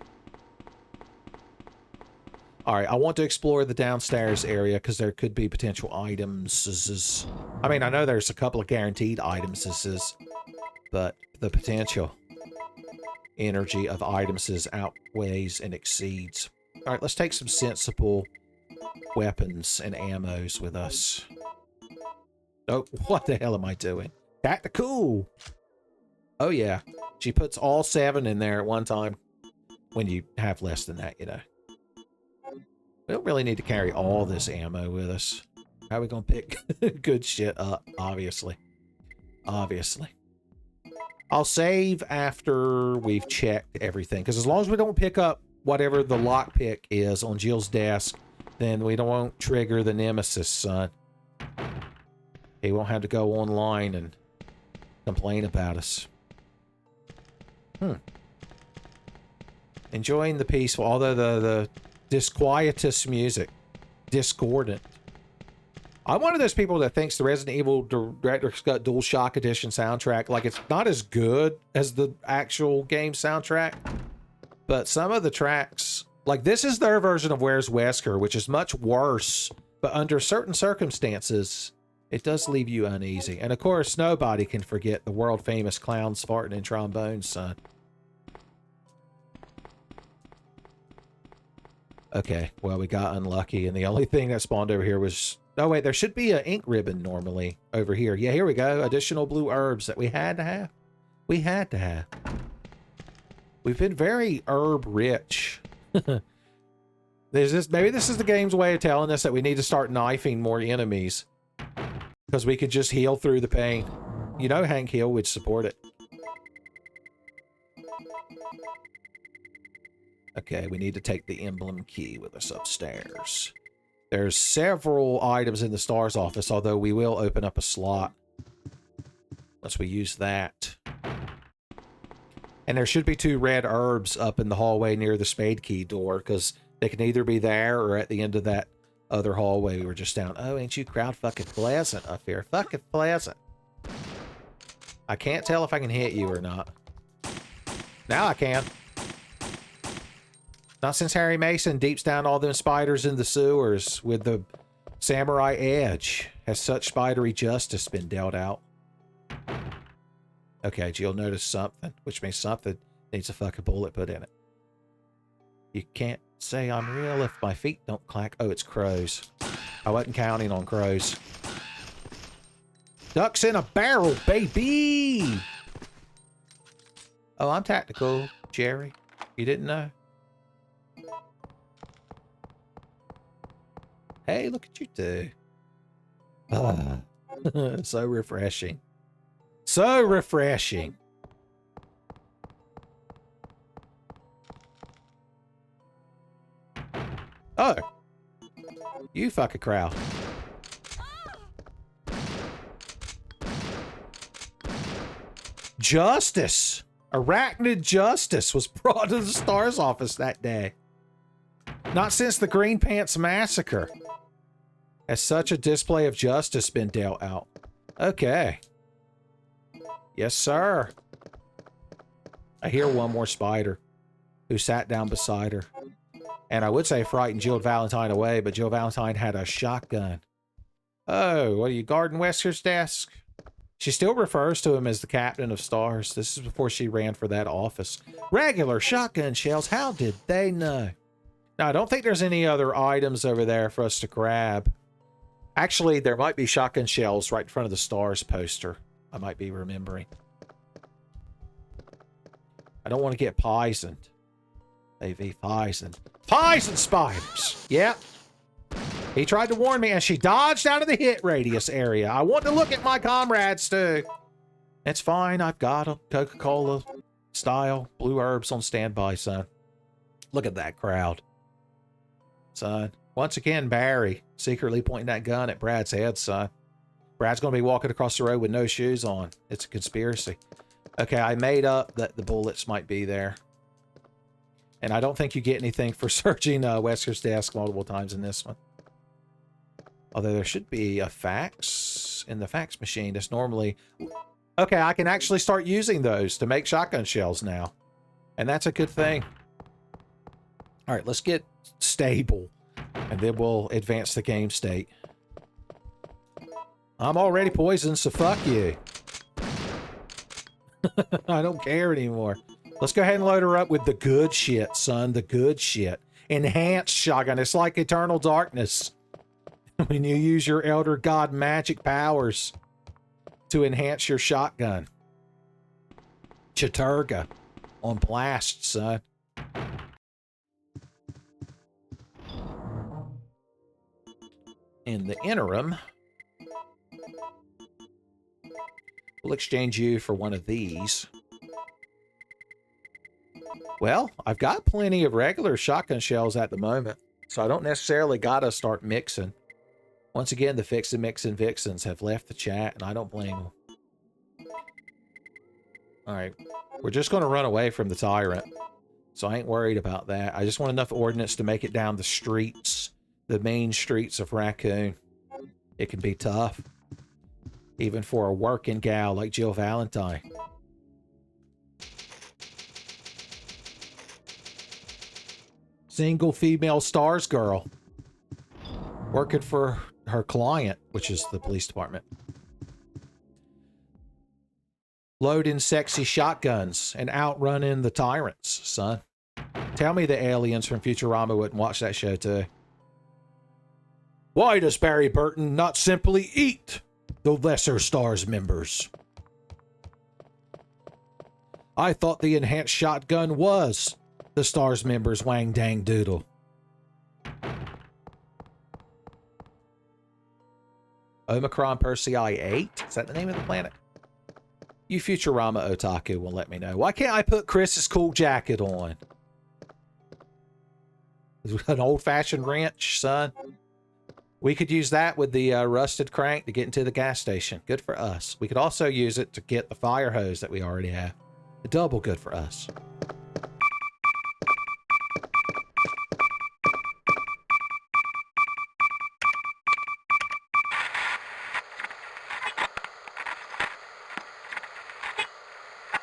Alright, I want to explore the downstairs area because there could be potential items. I mean, I know there's a couple of guaranteed items, but the potential energy of items outweighs and exceeds. Alright, let's take some sensible weapons and ammos with us. Oh, what the hell am I doing? Tactical! Oh yeah, she puts all 7 in there at one time. When you have less than that, you know. We don't really need to carry all this ammo with us. How are we gonna pick good shit up? Obviously. Obviously. I'll save after we've checked everything, because as long as we don't pick up whatever the lockpick is on Jill's desk, then we won't trigger the Nemesis, son. He won't have to go online and complain about us. Enjoying the peaceful, although the disquietous music. Discordant. I'm one of those people that thinks the Resident Evil Director's Cut DualShock Edition soundtrack, like, it's not as good as the actual game soundtrack, but some of the tracks, like, this is their version of Where's Wesker, which is much worse, but under certain circumstances, it does leave you uneasy. And of course, nobody can forget the world-famous clowns farting in trombones, son. Okay, well, we got unlucky, and the only thing that spawned over here was... Oh, wait, there should be an ink ribbon normally over here. Yeah, here we go. Additional blue herbs that we had to have. We had to have. We've been very herb-rich. Maybe this is the game's way of telling us that we need to start knifing more enemies. Because we could just heal through the pain. You know Hank Hill would support it. Okay, we need to take the emblem key with us upstairs. There's several items in the S.T.A.R.S office, although we will open up a slot once we use that. And there should be 2 red herbs up in the hallway near the spade key door, because they can either be there or at the end of that other hallway we were just down. Oh, ain't you crowd fucking pleasant up here. Fucking pleasant. I can't tell if I can hit you or not. Now I can. Not since Harry Mason deeps down all them spiders in the sewers with the samurai edge has such spidery justice been dealt out. Okay, Jill noticed something, which means something needs a fucking bullet put in it. You can't say I'm real if my feet don't clack. Oh, it's crows. I wasn't counting on crows. Ducks in a barrel, baby! Oh, I'm tactical, Jerry. You didn't know? Hey, look at you two. So refreshing. So refreshing. You fucking crowd. Justice! Arachnid justice was brought to the S.T.A.R.S office that day. Not since the Green Pants Massacre has such a display of justice been dealt out. Okay. Yes, sir. I hear one more spider who sat down beside her. And I would say frightened Jill Valentine away, but Jill Valentine had a shotgun. Oh, what are you guarding Wesker's desk? She still refers to him as the captain of S.T.A.R.S. This is before she ran for that office. Regular shotgun shells, how did they know? Now, I don't think there's any other items over there for us to grab. Actually, there might be shotgun shells right in front of the S.T.A.R.S poster. I might be remembering. I don't want to get poisoned. AV poisoned. Poison spiders! Yep. He tried to warn me, and she dodged out of the hit radius area. I want to look at my comrades, too. It's fine. I've got them. Coca-Cola style. Blue herbs on standby, son. Look at that crowd. Son. Once again, Barry secretly pointing that gun at Brad's head, son. Brad's going to be walking across the road with no shoes on. It's a conspiracy. Okay, I made up that the bullets might be there. And I don't think you get anything for searching Wesker's desk multiple times in this one. Although there should be a fax in the fax machine. That's normally... Okay, I can actually start using those to make shotgun shells now. And that's a good thing. All right, let's get stable. And then we'll advance the game state. I'm already poisoned, so fuck you. I don't care anymore. Let's go ahead and load her up with the good shit, son. The good shit. Enhanced shotgun. It's like Eternal Darkness. When you use your Elder God magic powers to enhance your shotgun. Chaturga on blast, son. In the interim, we'll exchange you for one of these. Well, I've got plenty of regular shotgun shells at the moment, so I don't necessarily gotta start mixing. Once again, the Fix and Mix and Vixens have left the chat, and I don't blame them. Alright, we're just going to run away from the Tyrant, so I ain't worried about that. I just want enough ordnance to make it down the streets, the main streets of Raccoon. It can be tough, even for a working gal like Jill Valentine. Single female S.T.A.R.S girl. Working for her client, which is the police department. Loading sexy shotguns and outrunning the tyrants, son. Tell me the aliens from Futurama wouldn't watch that show too. Why does Barry Burton not simply eat the lesser S.T.A.R.S members? I thought the enhanced shotgun was the S.T.A.R.S members' wang dang doodle. Omicron Persei 8? Is that the name of the planet? You Futurama otaku will let me know. Why can't I put Chris's cool jacket on? An old-fashioned wrench, son. We could use that with the rusted crank to get into the gas station. Good for us. We could also use it to get the fire hose that we already have. Double good for us.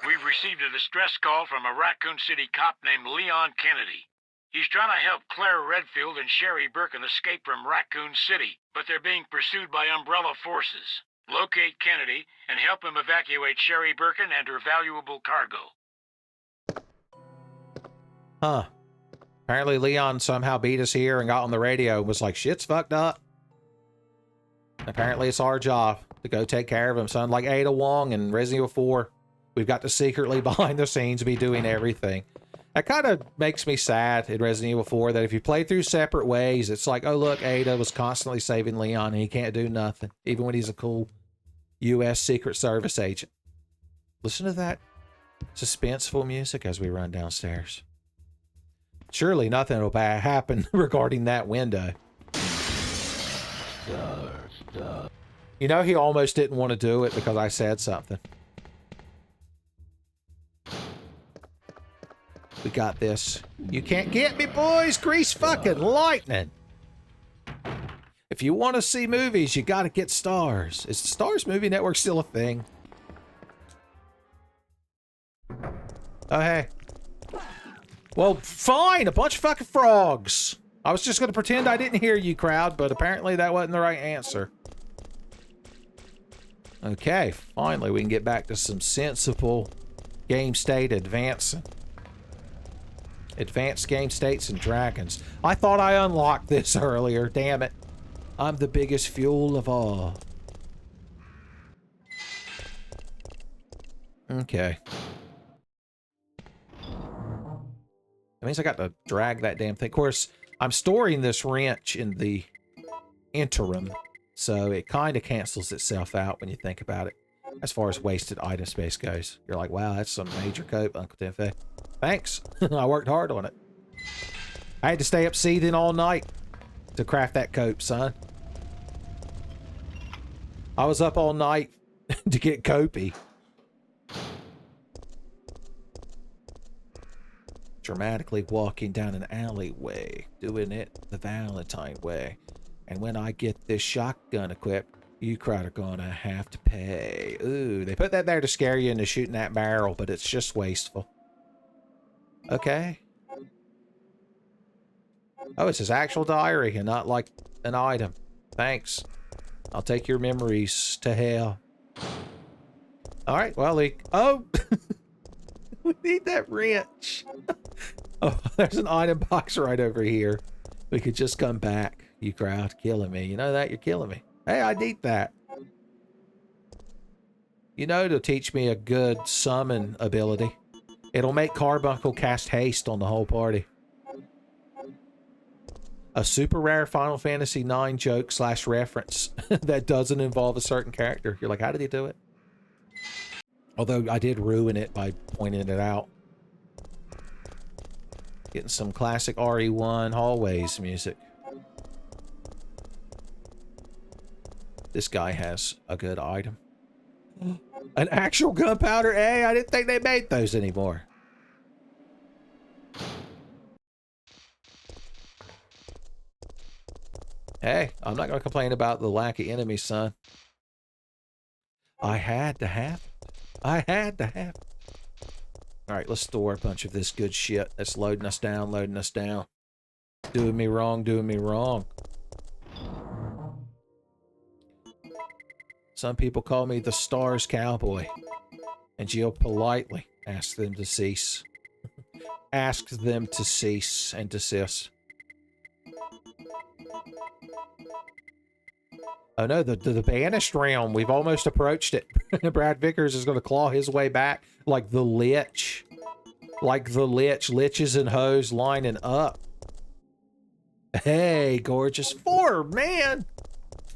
We've received a distress call from a Raccoon City cop named Leon Kennedy. He's trying to help Claire Redfield and Sherry Birkin escape from Raccoon City, but they're being pursued by Umbrella forces. Locate Kennedy and help him evacuate Sherry Birkin and her valuable cargo. Huh. Apparently Leon somehow beat us here and got on the radio and was like, shit's fucked up. Apparently it's our job to go take care of him, son. Like Ada Wong and Resident Evil 4. We've got to secretly behind the scenes be doing everything. That kind of makes me sad in Resident Evil 4 that if you play through separate ways, it's like, oh look, Ada was constantly saving Leon and he can't do nothing, even when he's a cool U.S. Secret Service agent. Listen to that suspenseful music as we run downstairs. Surely nothing will happen regarding that window. You know, he almost didn't want to do it because I said something. We got this. You can't get me, boys! Grease fucking lightning! If you want to see movies, you gotta get S.T.A.R.S. Is the S.T.A.R.S movie network still a thing? Oh, hey. Well, fine! A bunch of fucking frogs! I was just gonna pretend I didn't hear you, crowd, but apparently that wasn't the right answer. Okay, finally we can get back to some sensible game state advancing. Advanced game states and dragons. I thought I unlocked this earlier, damn it. I'm the biggest fuel of all. Okay. That means I got to drag that damn thing. Of course, I'm storing this wrench in the interim, so it kind of cancels itself out when you think about it. As far as wasted item space goes. You're like, wow, that's some major cope, Uncle Timfe. Thanks. I worked hard on it. I had to stay up seething all night to craft that cope, son. I was up all night to get copey. Dramatically walking down an alleyway, doing it the Valentine way. And when I get this shotgun equipped, you crowd are gonna have to pay. Ooh, they put that there to scare you into shooting that barrel, but it's just wasteful. Okay. Oh, it's his actual diary and not like an item. Thanks. I'll take your memories to hell. Alright, well, oh! We need that wrench. Oh, there's an item box right over here. We could just come back. You crowd, killing me. You know that? You're killing me. Hey, I need that. You know, it'll teach me a good summon ability. It'll make Carbuncle cast haste on the whole party. A super rare Final Fantasy IX joke / reference that doesn't involve a certain character. You're like, how did he do it? Although I did ruin it by pointing it out. Getting some classic RE1 hallways music. This guy has a good item. An actual gunpowder? Hey, I didn't think they made those anymore. Hey, I'm not going to complain about the lack of enemies, son. I had to have it. I had to have it. Alright, let's store a bunch of this good shit that's loading us down, loading us down. Doing me wrong, doing me wrong. Some people call me the S.T.A.R.S cowboy. And Jill politely asked them to cease. Asked them to cease and desist. Oh no, the banished realm. We've almost approached it. Brad Vickers is going to claw his way back like the Lich. Like the Lich. Liches and hoes lining up. Hey, gorgeous. 4, man!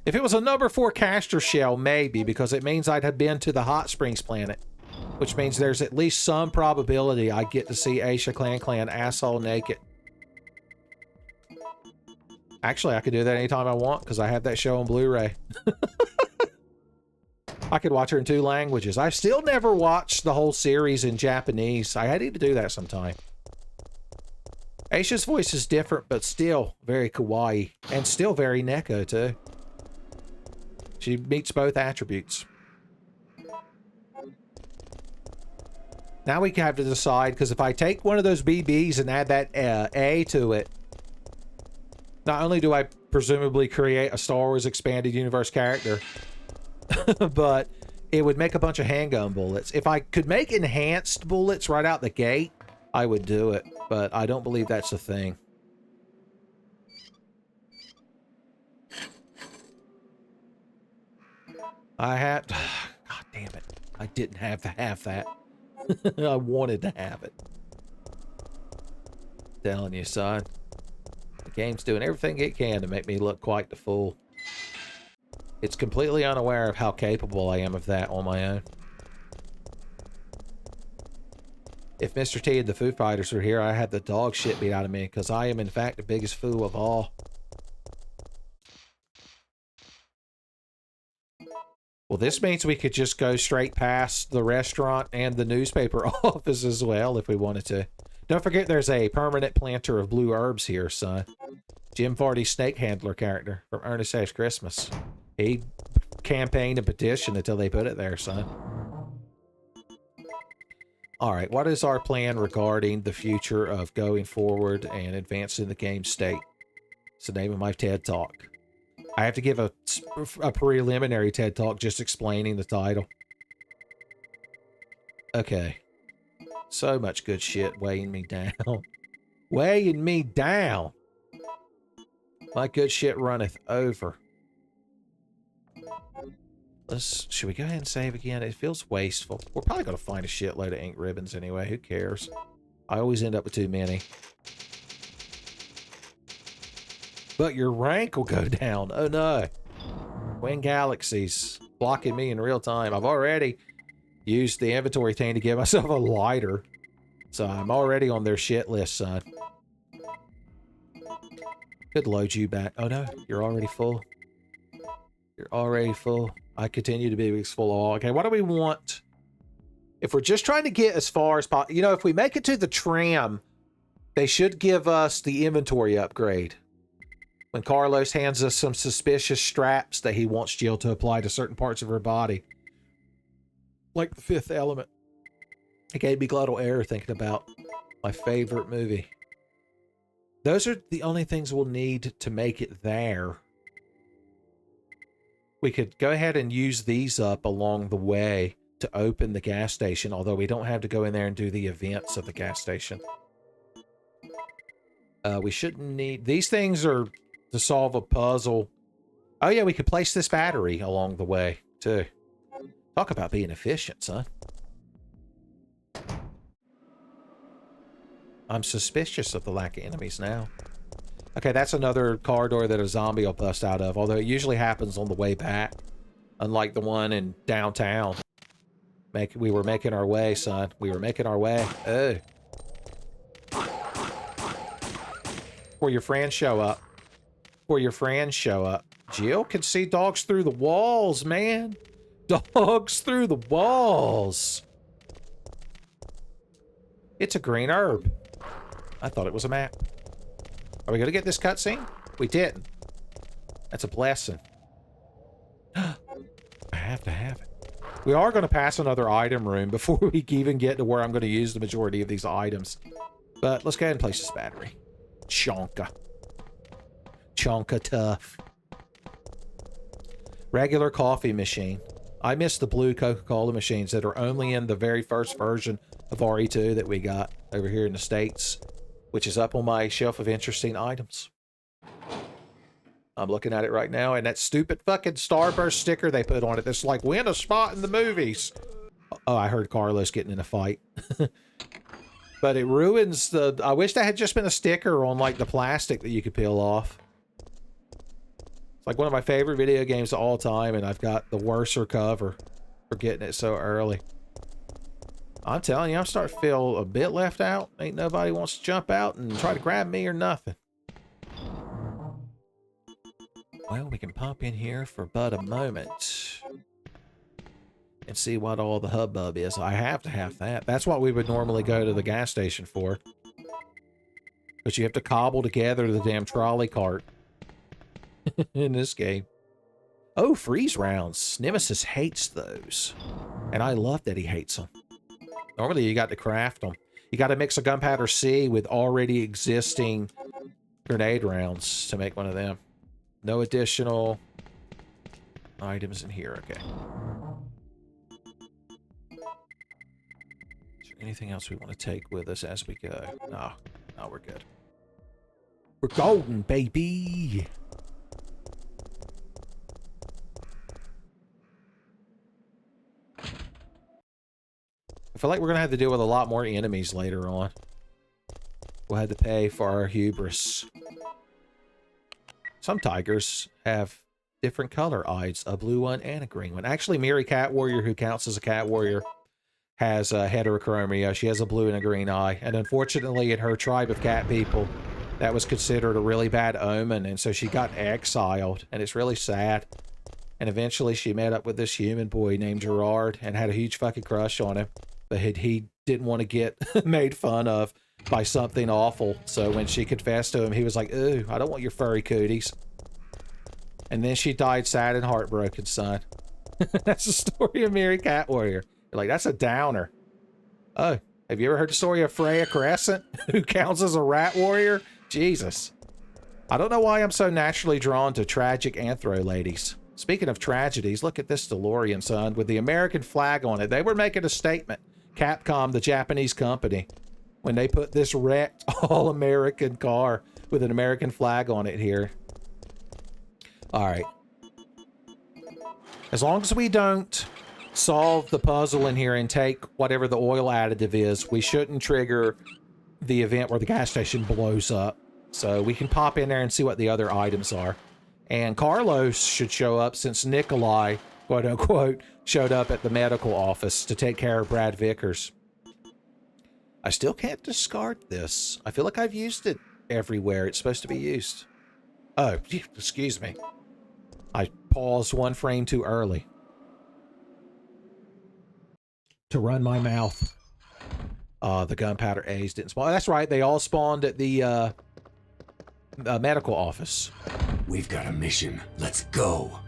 If it was a number 4 caster shell, maybe, because it means I'd have been to the Hot Springs planet. Which means there's at least some probability I get to see Aisha Clan asshole naked. Actually, I could do that anytime I want, because I have that show on Blu-ray. I could watch her in 2 languages. I've still never watched the whole series in Japanese. I need to do that sometime. Aisha's voice is different, but still very kawaii. And still very Neko, too. She meets both attributes. Now we have to decide, because if I take one of those BBs and add that A to it, not only do I presumably create a Star Wars Expanded Universe character, but it would make a bunch of handgun bullets. If I could make enhanced bullets right out the gate, I would do it, but I don't believe that's a thing. I had... God damn it. I didn't have to have that. I wanted to have it. Telling you, son. The game's doing everything it can to make me look quite the fool. It's completely unaware of how capable I am of that on my own. If Mr. T and the Foo Fighters were here, I had the dog shit beat out of me, because I am in fact the biggest fool of all. Well, this means we could just go straight past the restaurant and the newspaper office as well if we wanted to. Don't forget there's a permanent planter of blue herbs here, son. Jim Vardy's snake handler character from Ernest Saves Christmas. He campaigned and petitioned until they put it there, son. Alright, what is our plan regarding the future of going forward and advancing the game state? It's the name of my TED Talk. I have to give a preliminary TED Talk just explaining the title. Okay. So much good shit weighing me down. Weighing me down! My good shit runneth over. Should we go ahead and save again? It feels wasteful. We're probably going to find a shitload of ink ribbons anyway. Who cares? I always end up with too many. But your rank will go down. Oh no. Twin galaxies blocking me in real time. I've already used the inventory thing to give myself a lighter. So I'm already on their shit list, son. Could load you back. Oh no, you're already full. You're already full. I continue to be full. Okay, what do we want? If we're just trying to get as far as possible, you know, if we make it to the tram, they should give us the inventory upgrade. When Carlos hands us some suspicious straps that he wants Jill to apply to certain parts of her body. Like the Fifth Element. It gave me glottal error thinking about my favorite movie. Those are the only things we'll need to make it there. We could go ahead and use these up along the way to open the gas station, although we don't have to go in there and do the events of the gas station. We shouldn't need... These things are to solve a puzzle. Oh yeah, we could place this battery along the way, too. Talk about being efficient, son. I'm suspicious of the lack of enemies now. Okay, that's another car door that a zombie will bust out of, although it usually happens on the way back. Unlike the one in downtown. We were making our way, son. We were making our way. Oh. Before your friends show up. Before your friends show up. Jill can see dogs through the walls, man. Dogs through the walls. It's a green herb. I thought it was a map. Are we going to get this cutscene? We didn't. That's a blessing. I have to have it. We are going to pass another item room before we even get to where I'm going to use the majority of these items. But let's go ahead and place this battery. Chonka. Chonka tough. Regular coffee machine. I miss the blue Coca-Cola machines that are only in the very first version of RE2 that we got over here in the States, which is up on my shelf of interesting items. I'm looking at it right now, and that stupid fucking Starburst sticker they put on it that's like, win a spot in the movies. Oh, I heard Carlos getting in a fight. But it ruins the... I wish that had just been a sticker on, like, the plastic that you could peel off. It's like one of my favorite video games of all time, and I've got the worser cover for getting it so early. I'm telling you, I'm starting to feel a bit left out. Ain't nobody wants to jump out and try to grab me or nothing. Well, we can pop in here for but a moment and see what all the hubbub is. I have to have that. That's what we would normally go to the gas station for. But you have to cobble together the damn trolley cart in this game. Oh, freeze rounds. Nemesis hates those. And I love that he hates them. Normally, you got to craft them. You got to mix a gunpowder C with already existing grenade rounds to make one of them. No additional items in here. Okay. Is there anything else we want to take with us as we go? No. No, we're good. We're golden, baby! I feel like we're going to have to deal with a lot more enemies later on. We'll have to pay for our hubris. Some tigers have different color eyes, a blue one and a green one. Actually, Miri Cat Warrior, who counts as a cat warrior, has a heterochromia. She has a blue and a green eye. And unfortunately, in her tribe of cat people, that was considered a really bad omen. And so she got exiled. And it's really sad. And eventually she met up with this human boy named Gerard and had a huge fucking crush on him. But he didn't want to get made fun of by something awful. So when she confessed to him, he was like, ooh, I don't want your furry cooties. And then she died sad and heartbroken, son. That's the story of Mary Cat Warrior. You're like, that's a downer. Oh, have you ever heard the story of Freya Crescent, who counts as a rat warrior? Jesus. I don't know why I'm so naturally drawn to tragic anthro ladies. Speaking of tragedies, look at this DeLorean, son, with the American flag on it. They were making a statement, Capcom, the Japanese company, when they put this wrecked all-American car with an American flag on it here. All right. As long as we don't solve the puzzle in here and take whatever the oil additive is, we shouldn't trigger the event where the gas station blows up. So we can pop in there and see what the other items are. And Carlos should show up since Nikolai, quote unquote, showed up at the medical office to take care of Brad Vickers. I still can't discard this. I feel like I've used it everywhere it's supposed to be used. Oh, excuse me. I paused one frame too early to run my mouth. The gunpowder A's didn't spawn. That's right. They all spawned at the medical office. We've got a mission. Let's go.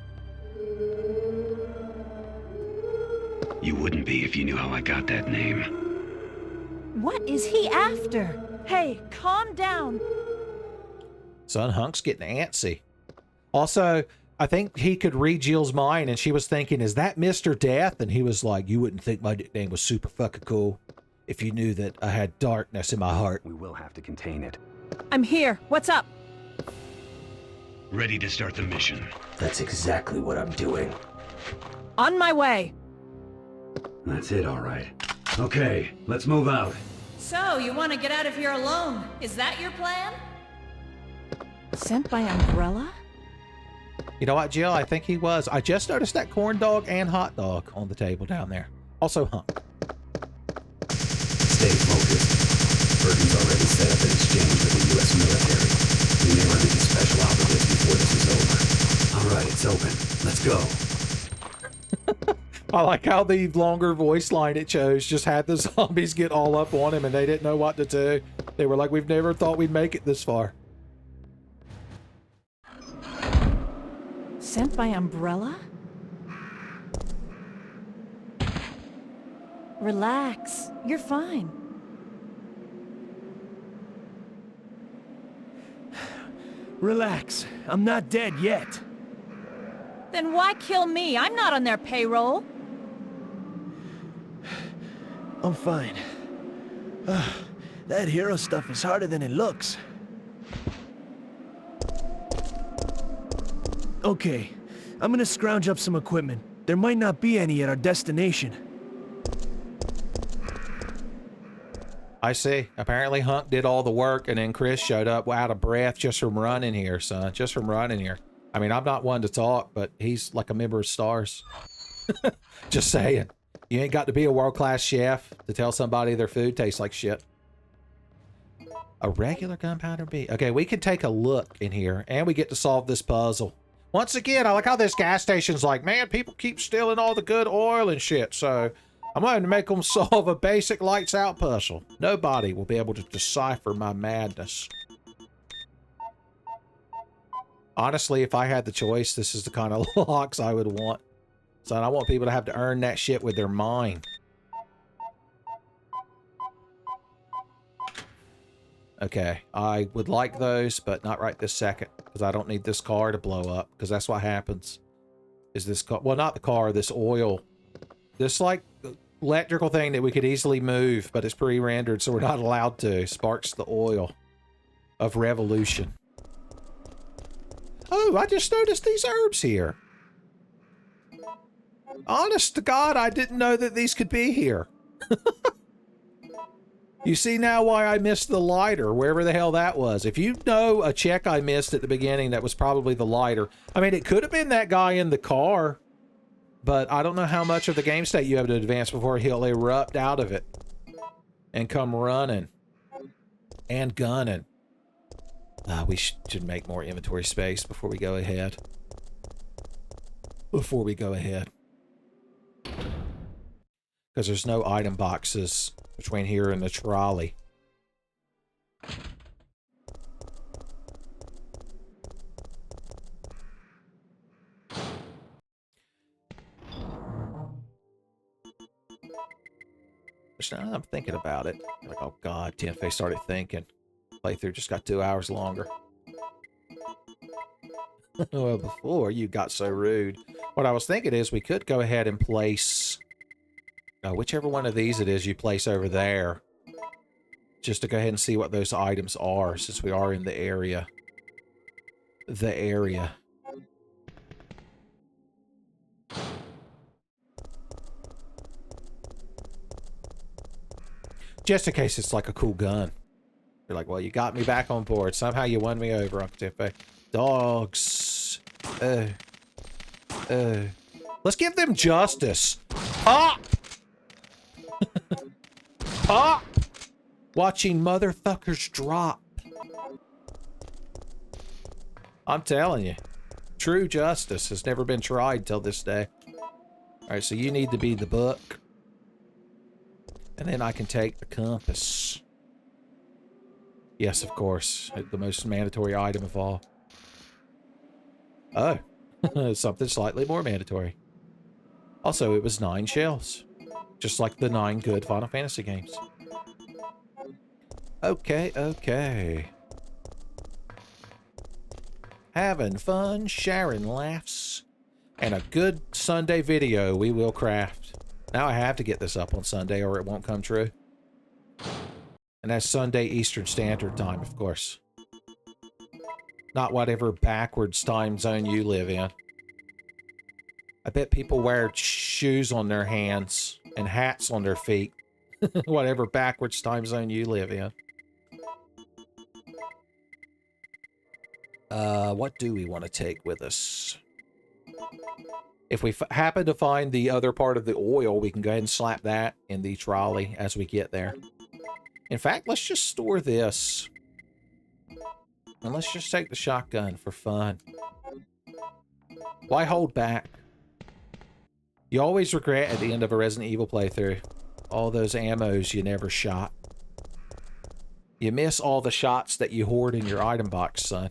You wouldn't be if you knew how I got that name. What is he after? Hey, calm down. Son, Hunk's getting antsy. Also, I think he could read Jill's mind, and she was thinking, is that Mr. Death? And he was like, you wouldn't think my nickname was super fucking cool if you knew that I had darkness in my heart. We will have to contain it. I'm here. What's up? Ready to start the mission. That's exactly what I'm doing. On my way. That's it, all right. Okay, let's move out. So, you want to get out of here alone? Is that your plan? Sent by Umbrella? You know what, Jill? I think he was. I just noticed that corn dog and hot dog on the table down there. Also Hunk. Stay focused. Bergen's already set up an exchange with the U.S. military. We may run into special operatives before this is over. All right, it's open. Let's go. I like how the longer voice line it chose just had the zombies get all up on him and they didn't know what to do. They were like, we've never thought we'd make it this far. Sent by Umbrella? Relax. You're fine. Relax. I'm not dead yet. Then why kill me? I'm not on their payroll. I'm fine. That hero stuff is harder than it looks. Okay, I'm gonna scrounge up some equipment. There might not be any at our destination. I see. Apparently Hunk did all the work and then Chris showed up out of breath just from running here, son. Just from running here. I mean, I'm not one to talk, but he's like a member of S.T.A.R.S. Just saying. You ain't got to be a world-class chef to tell somebody their food tastes like shit. A regular gunpowder bee. Okay, we can take a look in here, and we get to solve this puzzle. Once again, I like how this gas station's like, man, people keep stealing all the good oil and shit, so I'm going to make them solve a basic lights-out puzzle. Nobody will be able to decipher my madness. Honestly, if I had the choice, this is the kind of locks I would want. So I want people to have to earn that shit with their mind. Okay, I would like those, but not right this second, because I don't need this car to blow up, because that's what happens. Is this car, well, not the car, this oil. This, like, electrical thing that we could easily move, but it's pre-rendered, so we're not allowed to. Sparks the oil of revolution. Oh, I just noticed these herbs here. Honest to God, I didn't know that these could be here. You see now why I missed the lighter, wherever the hell that was. If you know a check I missed at the beginning, that was probably the lighter. I mean, it could have been that guy in the car, but I don't know how much of the game state you have to advance before he'll erupt out of it and come running and gunning. We should make more inventory space before we go ahead. before we go ahead. Because there's no item boxes between here and the trolley. Which now I'm thinking about it. Like, oh god, TFA started thinking. Playthrough just got 2 hours longer. Well, before you got so rude. What I was thinking is we could go ahead and place whichever one of these it is you place over there. Just to go ahead and see what those items are, since we are in the area. The area. Just in case it's like a cool gun. You're like, well, you got me back on board. Somehow you won me over, Uncle Tiffy. Dogs. Let's give them justice. Pop! Pop! Watching motherfuckers drop. I'm telling you. True justice has never been tried till this day. Alright, so you need to be the book. And then I can take the compass. Yes, of course. The most mandatory item of all. Oh. Something slightly more mandatory. Also, it was 9 shells. Just like the 9 good Final Fantasy games. Okay, okay. Having fun, sharing laughs, and a good Sunday video we will craft. Now I have to get this up on Sunday or it won't come true. And that's Sunday Eastern Standard Time, of course. Not whatever backwards time zone you live in. I bet people wear shoes on their hands and hats on their feet. Whatever backwards time zone you live in. What do we want to take with us? If we happen to find the other part of the oil, we can go ahead and slap that in the trolley as we get there. In fact, let's just store this. And let's just take the shotgun for fun. Why hold back? You always regret at the end of a Resident Evil playthrough all those ammos you never shot. You miss all the shots that you hoard in your item box, son.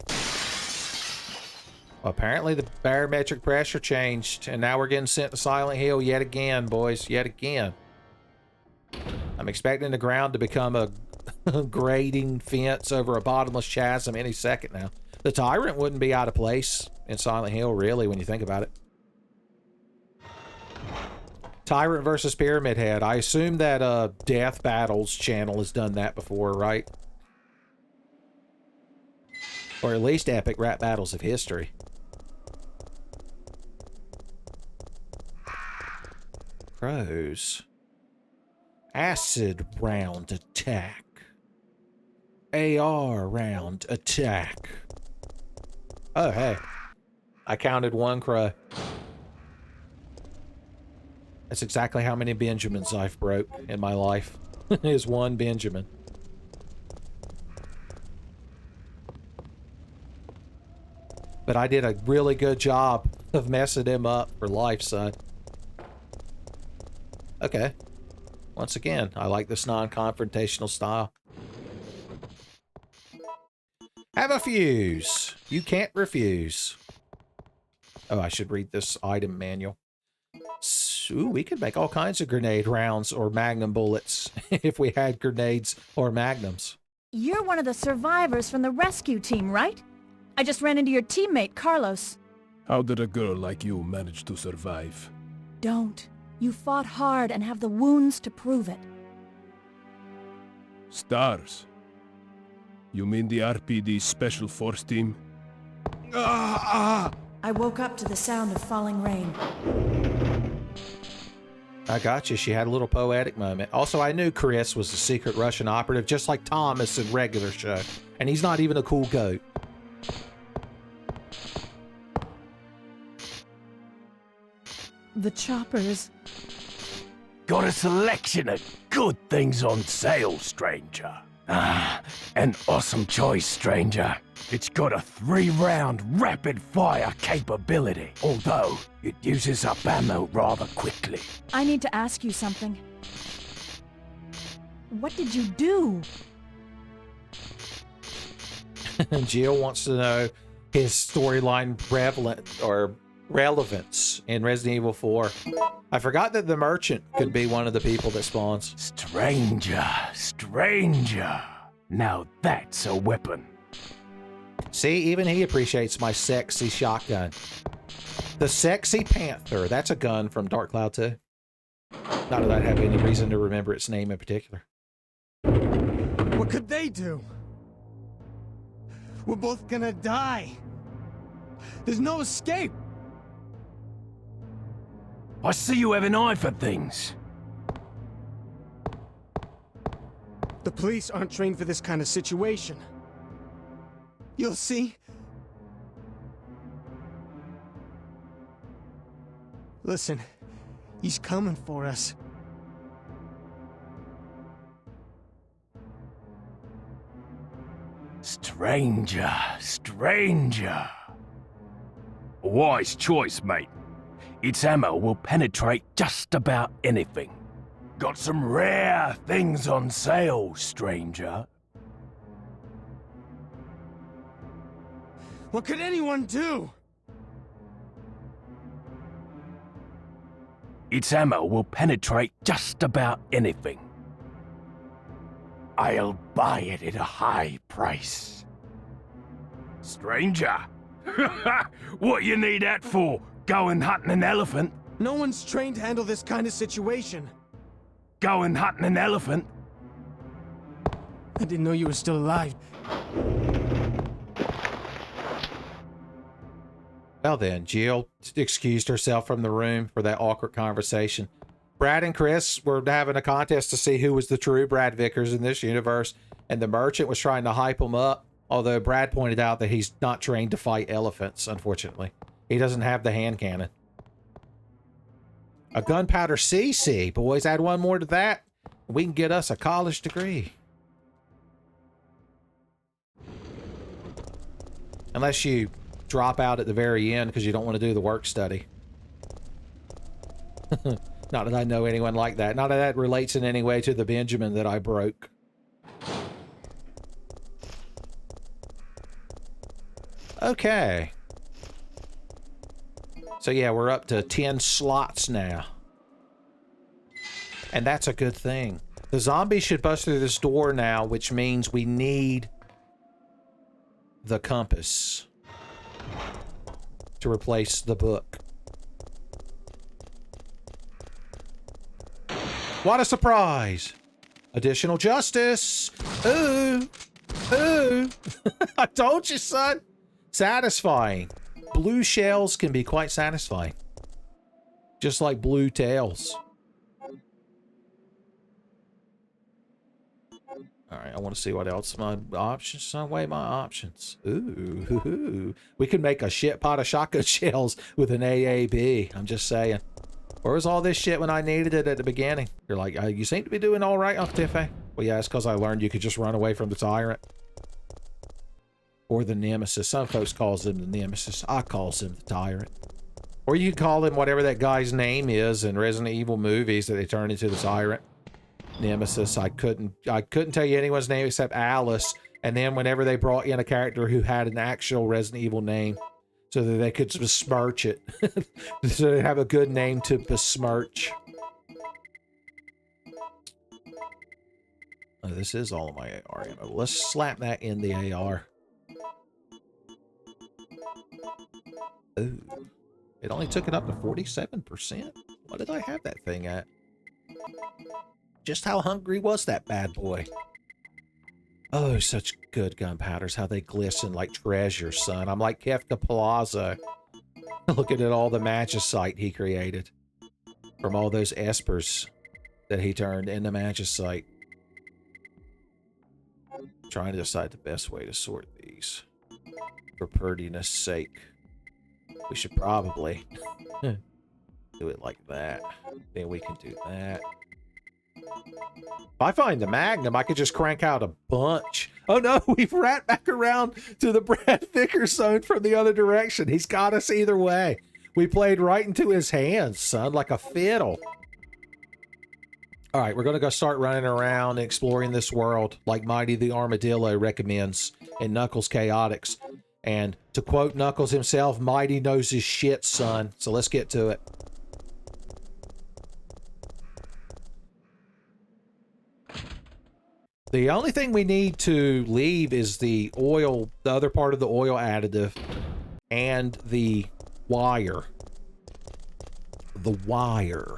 Well, apparently the barometric pressure changed, and now we're getting sent to Silent Hill yet again, boys. Yet again. I'm expecting the ground to become a grading fence over a bottomless chasm any second now. The Tyrant wouldn't be out of place in Silent Hill, really, when you think about it. Tyrant versus Pyramid Head. I assume that Death Battles channel has done that before, right? Or at least Epic Rap Battles of History. Crows. Acid round attack. AR round attack. Oh, hey. I counted 1 crow. That's exactly how many Benjamins I've broke in my life. Is 1 Benjamin. But I did a really good job of messing him up for life, son. Okay. Once again, I like this non-confrontational style. Have a fuse. You can't refuse. Oh, I should read this item manual. Ooh, we could make all kinds of grenade rounds or magnum bullets if we had grenades or magnums. You're one of the survivors from the rescue team, right? I just ran into your teammate, Carlos. How did a girl like you manage to survive? Don't. You fought hard and have the wounds to prove it. S.T.A.R.S? You mean the RPD Special Force Team? I woke up to the sound of falling rain. I got you. She had a little poetic moment. Also, I knew Chris was a secret Russian operative, just like Thomas in regular show. And he's not even a cool goat. The choppers. Got a selection of good things on sale, stranger. Ah, an awesome choice, stranger. It's got a 3-round rapid-fire capability, although it uses up ammo rather quickly. I need to ask you something. What did you do? Jill wants to know his storyline relevance in Resident Evil 4. I forgot that the merchant could be one of the people that spawns. Stranger. Now that's a weapon. See, even he appreciates my sexy shotgun. The Sexy Panther. That's a gun from Dark Cloud 2. Not that I have any reason to remember its name in particular. What could they do? We're both gonna die. There's no escape. I see you have an eye for things. The police aren't trained for this kind of situation. You'll see. Listen, he's coming for us. Stranger. A wise choice, mate. Its ammo will penetrate just about anything. Got some rare things on sale, stranger. What could anyone do? Its ammo will penetrate just about anything. I'll buy it at a high price. Stranger? What you need that for? Going hunting an elephant? No one's trained to handle this kind of situation. Going hunting an elephant? I didn't know you were still alive. Well then, Jill excused herself from the room for that awkward conversation. Brad and Chris were having a contest to see who was the true Brad Vickers in this universe, and the merchant was trying to hype him up, although Brad pointed out that he's not trained to fight elephants, unfortunately. He doesn't have the hand cannon. A gunpowder CC. Boys, add one more to that, and we can get us a college degree. Unless you drop out at the very end because you don't want to do the work study. Not that I know anyone like that. Not that that relates in any way to the Benjamin that I broke. Okay. So yeah, we're up to 10 slots now. And that's a good thing. The zombies should bust through this door now, which means we need the compass to replace the book. What a surprise! Additional justice! Ooh! Ooh! I told you, son! Satisfying. Blue shells can be quite satisfying. Just like blue tails. Alright, I want to see what else my options. Some way my options. Ooh. We could make a shit pot of shotgun shells with an AAB. I'm just saying. Where was all this shit when I needed it at the beginning? You're like, you seem to be doing all right, Tiffany. Well, yeah, it's because I learned you could just run away from the tyrant. Or the nemesis. Some folks calls him the nemesis. I calls him the tyrant. Or you could call him whatever that guy's name is in Resident Evil movies that they turn into the tyrant. Nemesis. I couldn't tell you anyone's name except Alice. And then whenever they brought in a character who had an actual Resident Evil name, so that they could besmirch it. So they have a good name to besmirch. Oh, this is all of my AR ammo. Let's slap that in the AR. Ooh. It only took it up to 47%? What did I have that thing at? Just how hungry was that bad boy? Oh, such good gunpowders. How they glisten like treasure, son. I'm like Kefka Plaza. Looking at all the magicite he created. From all those espers that he turned into magicite. Trying to decide the best way to sort these. For prettiness sake. We should probably do it like that. Then we can do that. If I find the Magnum, I could just crank out a bunch. Oh no, we've rat back around to the Brad Vickers zone from the other direction. He's got us either way. We played right into his hands, son, like a fiddle. All right, we're going to go start running around and exploring this world like Mighty the Armadillo recommends in Knuckles Chaotix. And to quote Knuckles himself, Mighty knows his shit, son. So let's get to it. The only thing we need to leave is the oil, the other part of the oil additive, and the wire. The Wire.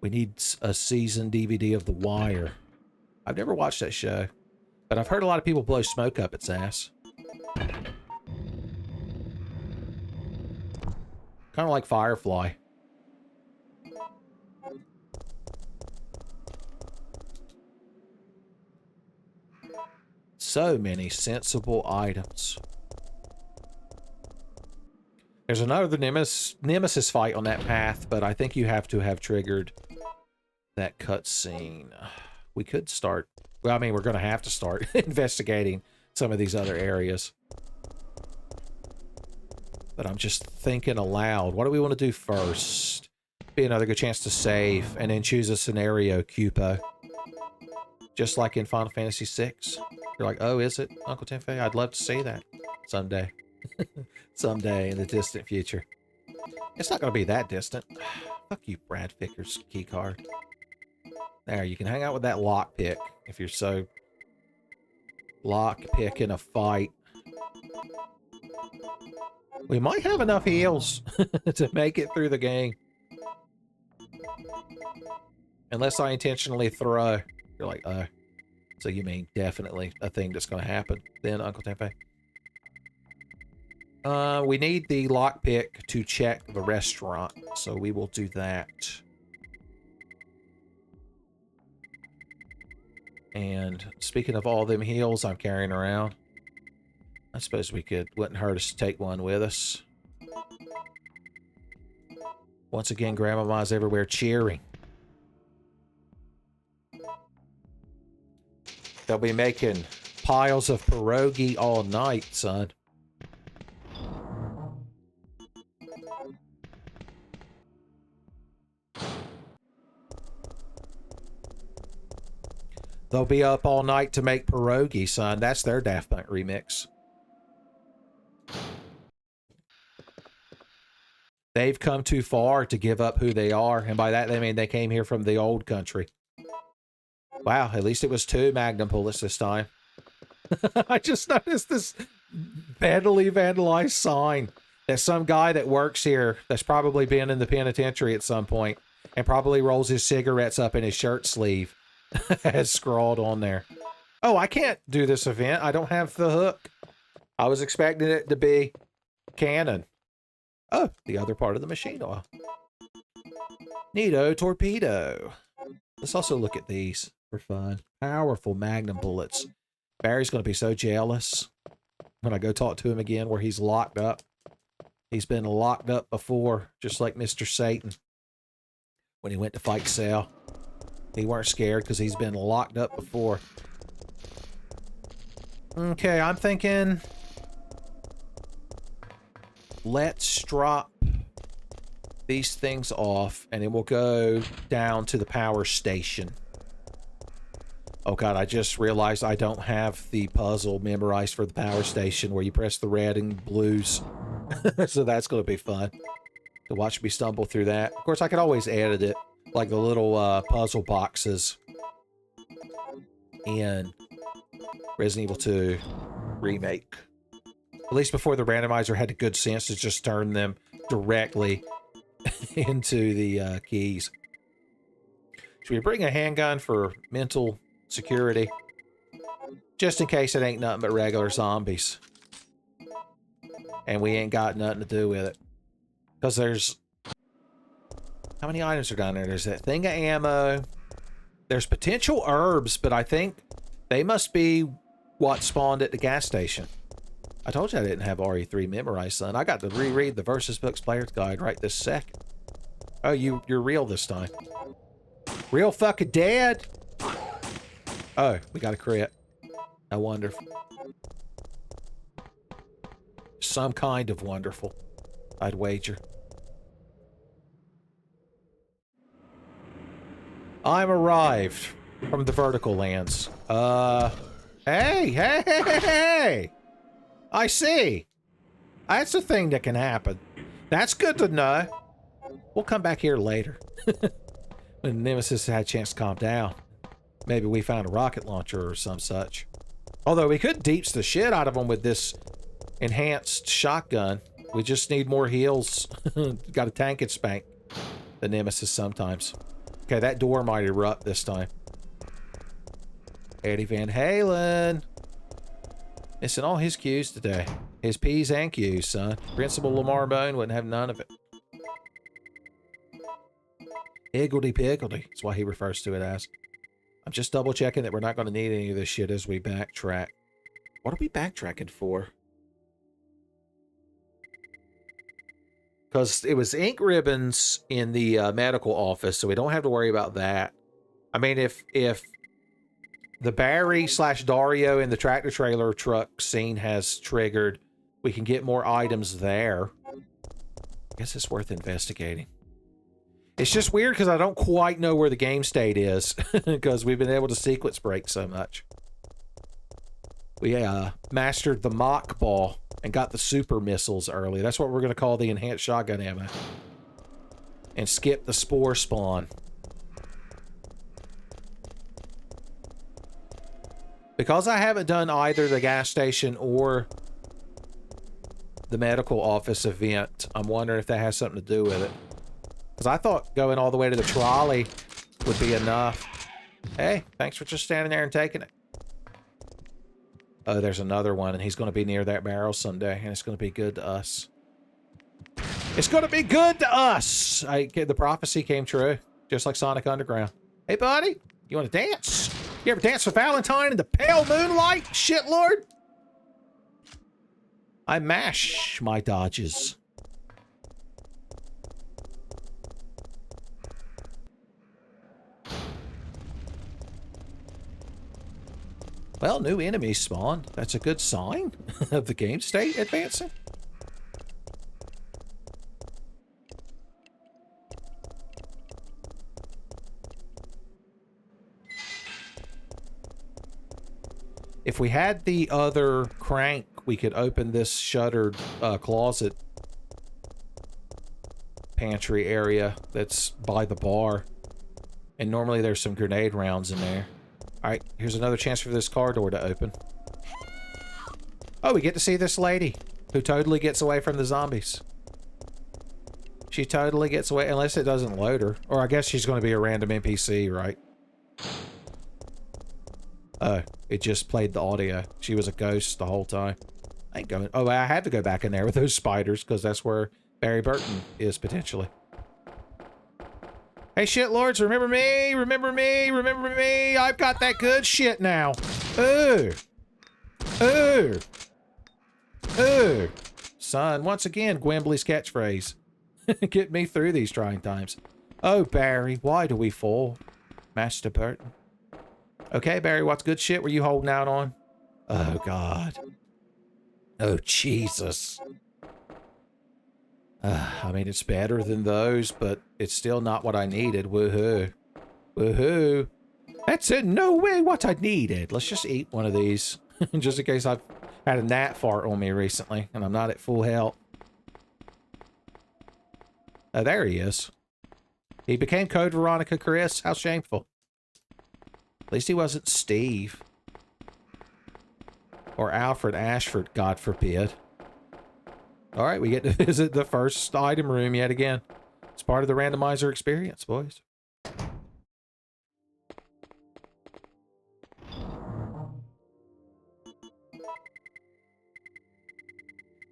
We need a season DVD of The Wire. I've never watched that show, but I've heard a lot of people blow smoke up its ass. Kind of like Firefly. So many sensible items. There's another Nemesis fight on that path, but I think you have to have triggered that cutscene. We could start... Well, I mean, we're going to have to start investigating some of these other areas. But I'm just thinking aloud. What do we want to do first? Be another good chance to save, and then choose a scenario, Cupo. Just like in Final Fantasy VI. You're like, oh, is it, Uncle Tenfei? I'd love to see that someday. Someday in the distant future. It's not going to be that distant. Fuck you, Brad Vickers keycard. There, you can hang out with that lockpick if you're so lockpick in a fight. We might have enough heals to make it through the game. Unless I intentionally throw. You're like, oh. So you mean definitely a thing that's going to happen then, Uncle Tenfei? We need the lockpick to check the restaurant, so we will do that. And speaking of all them heals I'm carrying around, I suppose we could, wouldn't hurt us to take one with us. Once again, Grandmama's everywhere cheering. They'll be making piles of pierogi all night, son. They'll be up all night to make pierogi, son. That's their Daft Punk remix. They've come too far to give up who they are, and by that they mean they came here from the old country. Wow, at least it was 2 Magnum bullets this time. I just noticed this badly vandalized sign that some guy that works here that's probably been in the penitentiary at some point and probably rolls his cigarettes up in his shirt sleeve has scrawled on there. Oh, I can't do this event. I don't have the hook. I was expecting it to be canon. Oh, the other part of the machine oil. Neato torpedo. Let's also look at these for fun. Powerful Magnum bullets. Barry's going to be so jealous when I go talk to him again where he's locked up. He's been locked up before, just like Mr. Satan. When he went to fight Cell. He weren't scared because he's been locked up before. Okay, I'm thinking... Let's drop these things off, and then we'll go down to the power station. Oh god, I just realized I don't have the puzzle memorized for the power station where you press the red and blues. So that's going to be fun to watch me stumble through that. Of course, I could always edit it, like the little puzzle boxes in Resident Evil 2 Remake. At least before the randomizer had the good sense to just turn them directly into the keys. Should we bring a handgun for mental security? Just in case it ain't nothing but regular zombies. And we ain't got nothing to do with it. Because there's... How many items are down there? There's that thing of ammo. There's potential herbs, but I think they must be what spawned at the gas station. I told you I didn't have RE3 memorized, son. I got to reread the Versus Books Player's Guide right this second. Oh, you're real this time. Real fucking dead. Oh, we got a crit. How wonderful. Some kind of wonderful, I'd wager. I'm arrived from the vertical lands. Hey! I see. That's a thing that can happen. That's good to know. We'll come back here later. When Nemesis had a chance to calm down. Maybe we found a rocket launcher or some such. Although we could deeps the shit out of them with this enhanced shotgun. We just need more heals. Got a tank and spank. The Nemesis sometimes. Okay, that door might erupt this time. Eddie Van Halen. Missing all his Q's today. His P's and Q's, son. Principal Lamar Bone wouldn't have none of it. Higgledy-piggledy. That's why he refers to it as. I'm just double checking that we're not going to need any of this shit as we backtrack. What are we backtracking for? Because it was ink ribbons in the medical office, so we don't have to worry about that. I mean, if the Barry/Dario in the tractor trailer truck scene has triggered, we can get more items there. I guess it's worth investigating. It's just weird because I don't quite know where the game state is because we've been able to sequence break so much. We mastered the mock ball and got the super missiles early. That's what we're going to call the enhanced shotgun ammo. And skip the spore spawn. Because I haven't done either the gas station or the medical office event, I'm wondering if that has something to do with it. Because I thought going all the way to the trolley would be enough. Hey, thanks for just standing there and taking it. Oh, there's another one, and he's going to be near that barrel someday, and it's going to be good to us. It's going to be good to us! The prophecy came true, just like Sonic Underground. Hey, buddy, you want to dance? You ever dance with Valentine in the pale moonlight, shitlord? I mash my dodges. Well, new enemies spawned. That's a good sign of the game state advancing. If we had the other crank, we could open this shuttered closet pantry area that's by the bar. And normally there's some grenade rounds in there. Alright, here's another chance for this car door to open. Oh, we get to see this lady who totally gets away from the zombies. She totally gets away, unless it doesn't load her. Or I guess she's going to be a random NPC, right? Oh, it just played the audio. She was a ghost the whole time. I ain't going... Oh, I had to go back in there with those spiders, because that's where Barry Burton is, potentially. Hey, shitlords, remember me? Remember me? Remember me? I've got that good shit now. Ooh. Ooh. Ooh. Son, once again, Gwimbly's catchphrase. Get me through these trying times. Oh, Barry, why do we fall? Master Burton. Okay, Barry, what's good shit were you holding out on? Oh, God. Oh, Jesus. I mean, it's better than those, but it's still not what I needed. Woohoo. Woohoo. That's in no way what I needed. Let's just eat one of these. Just in case I've had a gnat fart on me recently, and I'm not at full health. Oh, there he is. He became Code Veronica Chris. How shameful. At least he wasn't Steve. Or Alfred Ashford, God forbid. Alright, we get to visit the first item room yet again. It's part of the randomizer experience, boys.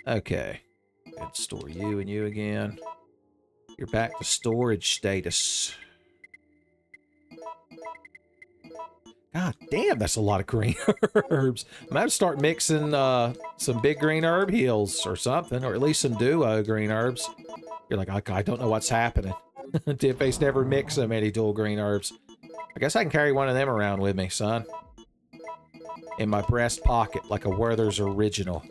Okay. Let's store you and you again. You're back to storage status. God damn, that's a lot of green herbs. I'm gonna have to start mixing some big green herb heals or something, or at least some duo green herbs. You're like, I don't know what's happening. Deadface never mixed so many dual green herbs. I guess I can carry one of them around with me, son. In my breast pocket, like a Werther's original.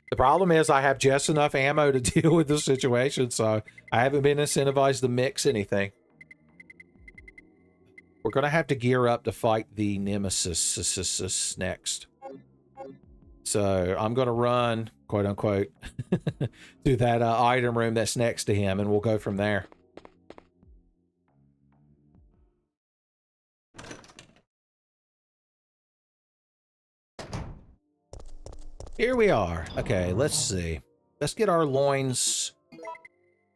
The problem is I have just enough ammo to deal with the situation, so I haven't been incentivized to mix anything. We're going to have to gear up to fight the Nemesis next. So I'm going to run, quote unquote, to that item room that's next to him, and we'll go from there. Here we are. Okay, let's see. Let's get our loins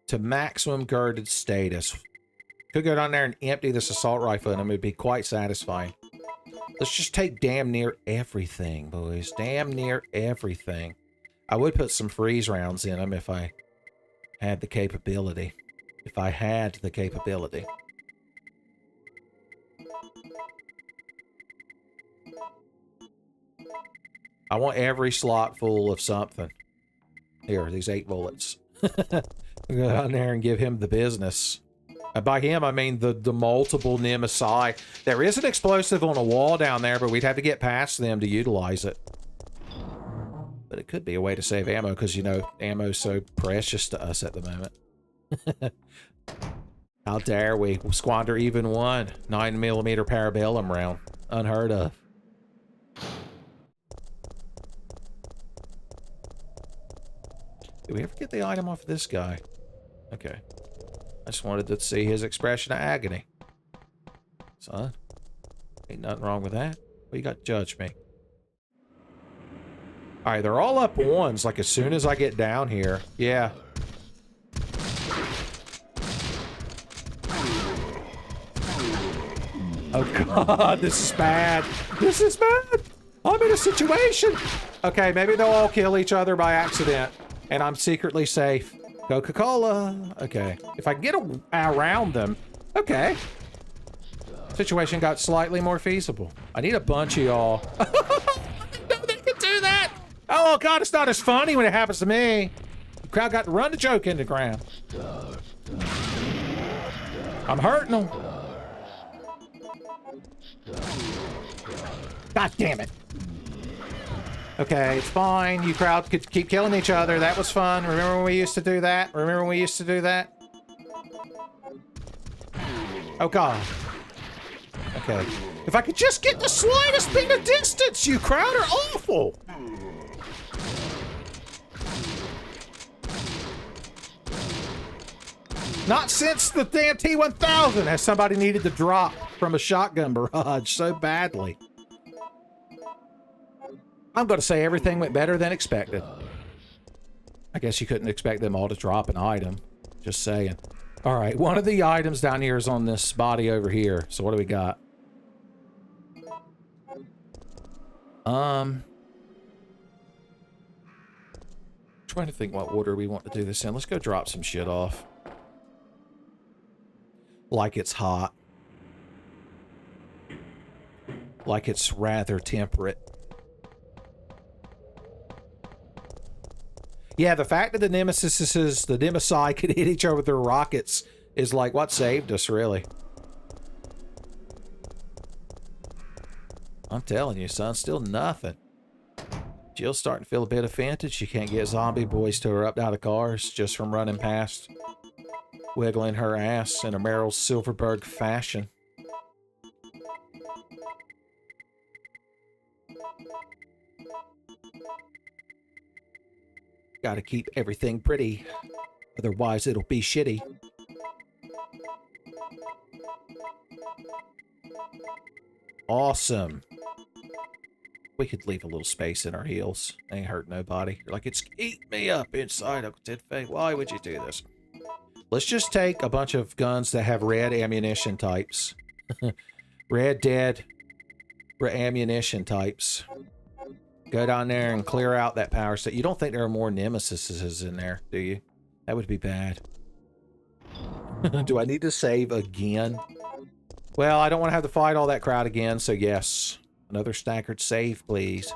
to maximum girded status. Could go down there and empty this assault rifle and it would be quite satisfying. Let's just take damn near everything, boys. Damn near everything. I would put some freeze rounds in them if I had the capability. If I had the capability. I want every slot full of something. Here, these 8 bullets. Go down there and give him the business. And by him, I mean the multiple Nemesis. There is an explosive on a wall down there, but we'd have to get past them to utilize it. But it could be a way to save ammo, because, you know, ammo's so precious to us at the moment. How dare we squander even one 9mm parabellum round. Unheard of. Did we ever get the item off of this guy? Okay. I just wanted to see his expression of agony. Son, ain't nothing wrong with that. Well, you got to judge me. Alright, they're all up ones, like as soon as I get down here. Yeah. Oh god, this is bad. This is bad. I'm in a situation. Okay, maybe they'll all kill each other by accident. And I'm secretly safe. Coca-Cola. Okay. If I can get around them. Okay. Situation got slightly more feasible. I need a bunch of y'all. I didn't know they could do that. Oh, God, it's not as funny when it happens to me. The crowd got to run the joke into the ground. I'm hurting them. God damn it. Okay, it's fine. You crowd could keep killing each other. That was fun. Remember when we used to do that? Remember when we used to do that? Oh, God. Okay. If I could just get the slightest bit of distance, you crowd are awful. Not since the damn T-1000 has somebody needed to drop from a shotgun barrage so badly. I'm going to say everything went better than expected. I guess you couldn't expect them all to drop an item. Just saying. All right, one of the items down here is on this body over here. So what do we got? Trying to think what order we want to do this in. Let's go drop some shit off. Like it's hot. Like it's rather temperate. Yeah, the fact that the Nemesis could hit each other with their rockets is like what saved us, really. I'm telling you, son, still nothing. Jill's starting to feel a bit offended. She can't get zombie boys to her up out of cars just from running past, wiggling her ass in a Meryl Silverberg fashion. Gotta keep everything pretty, otherwise it'll be shitty. Awesome. We could leave a little space in our heels. Ain't hurt nobody. You're like, it's eat me up inside, Uncle Tidfay. Why would you do this? Let's just take a bunch of guns that have red ammunition types. Red dead ammunition types. Go down there and clear out that power station. You don't think there are more Nemesises in there, do you? That would be bad. Do I need to save again? Well, I don't want to have to fight all that crowd again, so yes. Another staggered save, please.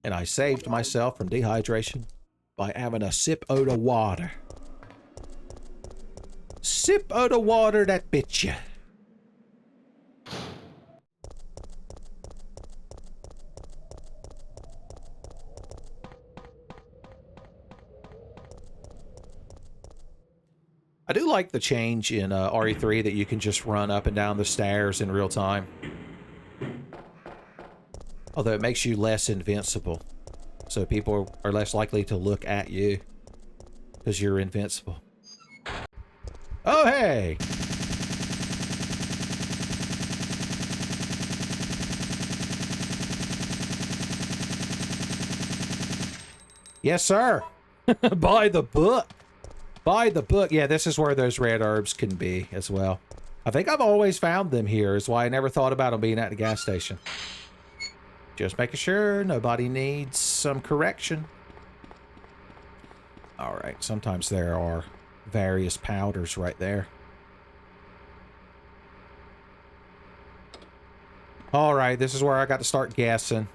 And I saved myself from dehydration by having a sip of the water. Sip of the water that bit you. I do like the change in RE3 that you can just run up and down the stairs in real time. Although it makes you less invincible. So people are less likely to look at you because you're invincible. Oh, hey! Yes, sir. By the book. By the book. Yeah, this is where those red herbs can be as well. I think I've always found them here. Is why I never thought about them being at the gas station. Just making sure nobody needs some correction. All right. Sometimes there are various powders right there. All right. This is where I got to start guessing.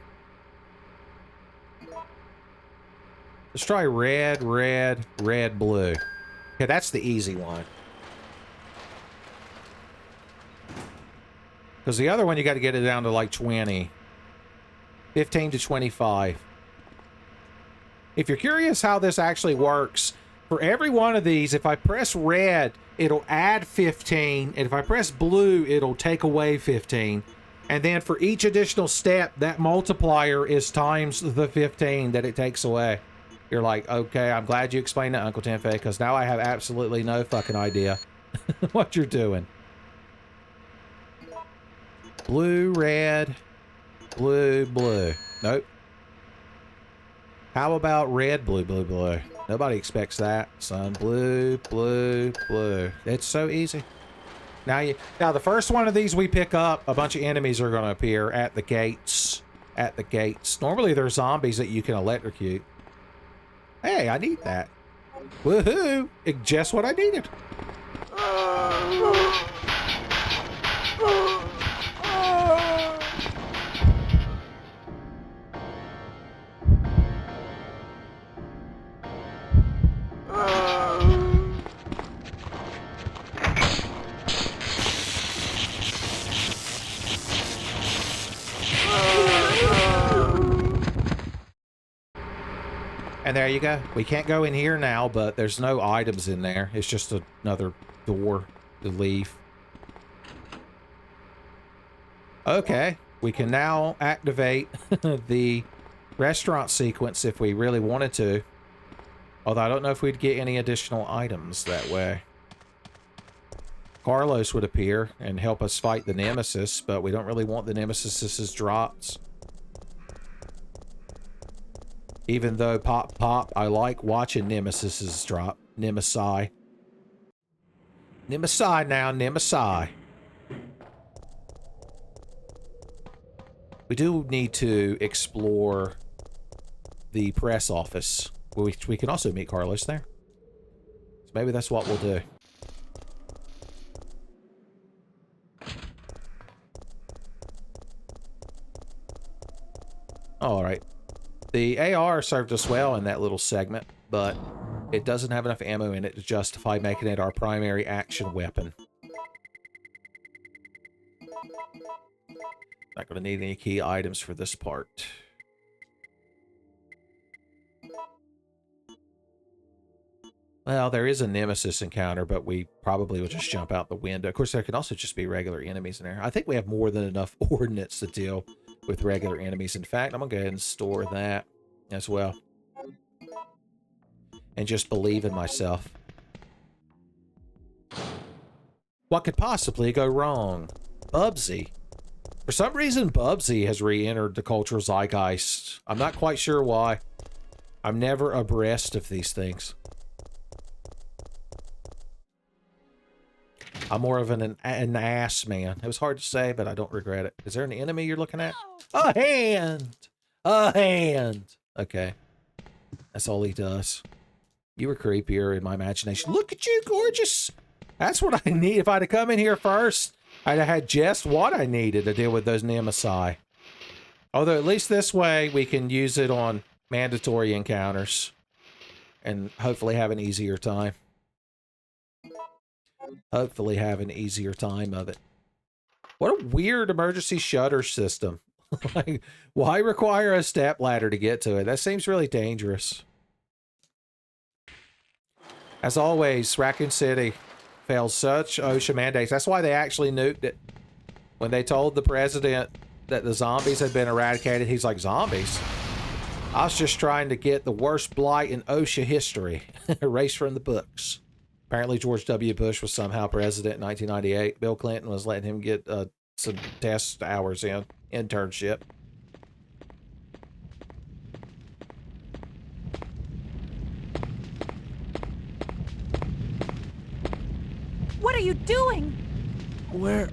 Let's try red, red, red, blue. Okay, that's the easy one. Because the other one, you got to get it down to like 20. 15 to 25. If you're curious how this actually works, for every one of these, if I press red, it'll add 15. And if I press blue, it'll take away 15. And then for each additional step, that multiplier is times the 15 that it takes away. You're like, okay, I'm glad you explained that, Uncle Tenfei, because now I have absolutely no fucking idea what you're doing. Blue, red, blue, blue. Nope. How about red, blue, blue, blue? Nobody expects that, son. Blue, blue, blue. It's so easy. Now the first one of these we pick up, a bunch of enemies are going to appear at the gates. At the gates. Normally they're zombies that you can electrocute. Hey, I need that. Woohoo! Just what I needed. And there you go. We can't go in here now, but there's no items in there. It's just another door to leave. Okay. We can now activate the restaurant sequence if we really wanted to. Although I don't know if we'd get any additional items that way. Carlos would appear and help us fight the Nemesis, but we don't really want the Nemesis's drops. Even though pop, I like watching Nemesis's drop. Nemesi. Nemesi now, Nemesi. We do need to explore the press office. We can also meet Carlos there. So maybe that's what we'll do. All right. The AR served us well in that little segment, but it doesn't have enough ammo in it to justify making it our primary action weapon. Not going to need any key items for this part. Well, there is a Nemesis encounter, but we probably will just jump out the window. Of course, there can also just be regular enemies in there. I think we have more than enough ordnance to deal with regular enemies. In fact, I'm going to go ahead and store that as well. And just believe in myself. What could possibly go wrong? Bubsy. For some reason, Bubsy has re-entered the cultural zeitgeist. I'm not quite sure why. I'm never abreast of these things. I'm more of an ass man. It was hard to say, but I don't regret it. Is there an enemy you're looking at? A hand! A hand! Okay. That's all he does. You were creepier in my imagination. Look at you, gorgeous! That's what I need. If I'd have come in here first, I'd have had just what I needed to deal with those Nemesi. Although at least this way we can use it on mandatory encounters and hopefully have an easier time. Hopefully have an easier time of it. What a weird emergency shutter system. Like, why require a step ladder to get to it? That seems really dangerous. As always, Raccoon City fails such OSHA mandates. That's why they actually nuked it. When they told the president that the zombies had been eradicated, he's like, zombies? I was just trying to get the worst blight in OSHA history erased from the books. Apparently George W. Bush was somehow president in 1998. Bill Clinton was letting him get some test hours in, internship. What are you doing? Where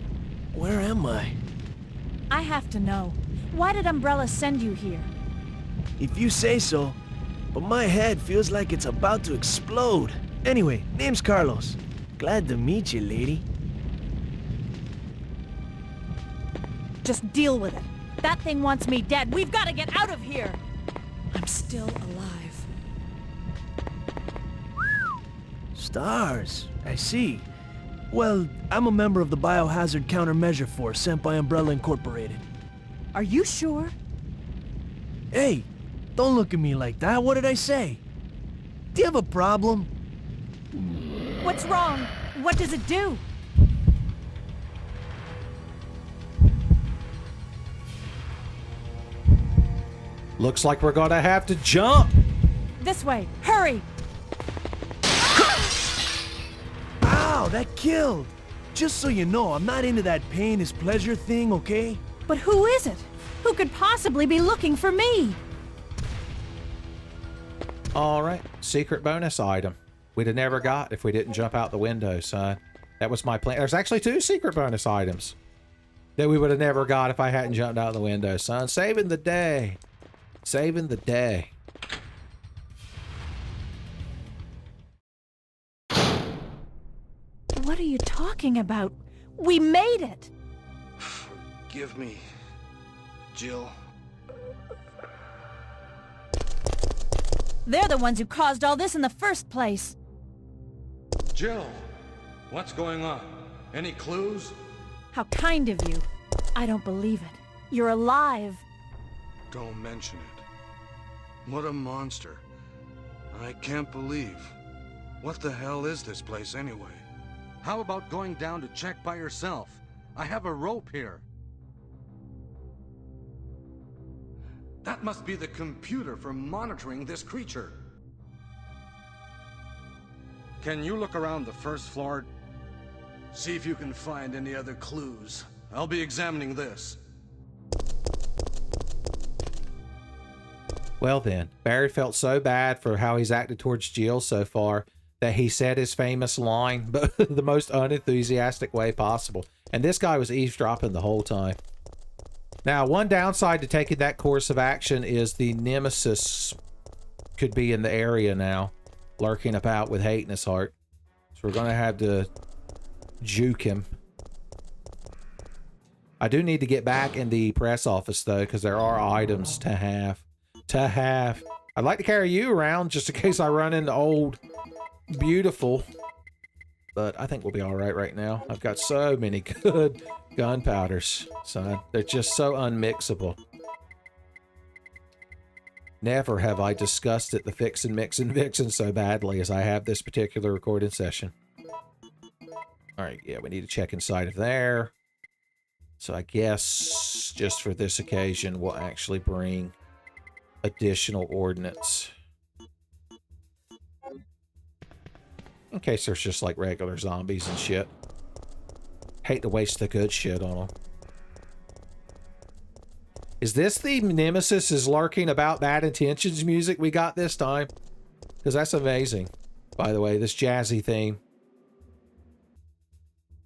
am I? I have to know. Why did Umbrella send you here? If you say so, but my head feels like it's about to explode. Anyway, name's Carlos. Glad to meet you, lady. Just deal with it. That thing wants me dead. We've got to get out of here. I'm still alive. S.T.A.R.S, I see. Well, I'm a member of the Biohazard Countermeasure Force sent by Umbrella Incorporated. Are you sure? Hey, don't look at me like that. What did I say? Do you have a problem? What's wrong? What does it do? Looks like we're gonna have to jump. This way. Hurry! Ow, that killed! Just so you know, I'm not into that pain is pleasure thing, okay? But who is it? Who could possibly be looking for me? All right, secret bonus item. We'd have never got if we didn't jump out the window, son. That was my plan. There's actually 2 secret bonus items that we would have never got if I hadn't jumped out the window, son. Saving the day. Saving the day. What are you talking about? We made it! Give me, Jill. They're the ones who caused all this in the first place. Jill, what's going on? Any clues? How kind of you. I don't believe it. You're alive. Don't mention it. What a monster. I can't believe. What the hell is this place anyway? How about going down to check by yourself? I have a rope here. That must be the computer for monitoring this creature. Can you look around the first floor? See if you can find any other clues. I'll be examining this. Well then, Barry felt so bad for how he's acted towards Jill so far that he said his famous line, but the most unenthusiastic way possible. And this guy was eavesdropping the whole time. Now, one downside to taking that course of action is the Nemesis could be in the area now, lurking about with hate in his heart. So we're going to have to juke him. I do need to get back in the press office, though, because there are items to have. I'd like to carry you around just in case I run into old Beautiful. But I think we'll be all right now. I've got so many good gunpowders, son. They're just so unmixable. Never have I discussed the fixin', mixin', vixen so badly as I have this particular recording session. Alright, yeah, we need to check inside of there. So I guess just for this occasion, we'll actually bring additional ordnance. In case there's just like regular zombies and shit. Hate to waste the good shit on them. Is this the Nemesis is lurking about bad intentions music we got this time? Because that's amazing. By the way, this jazzy theme.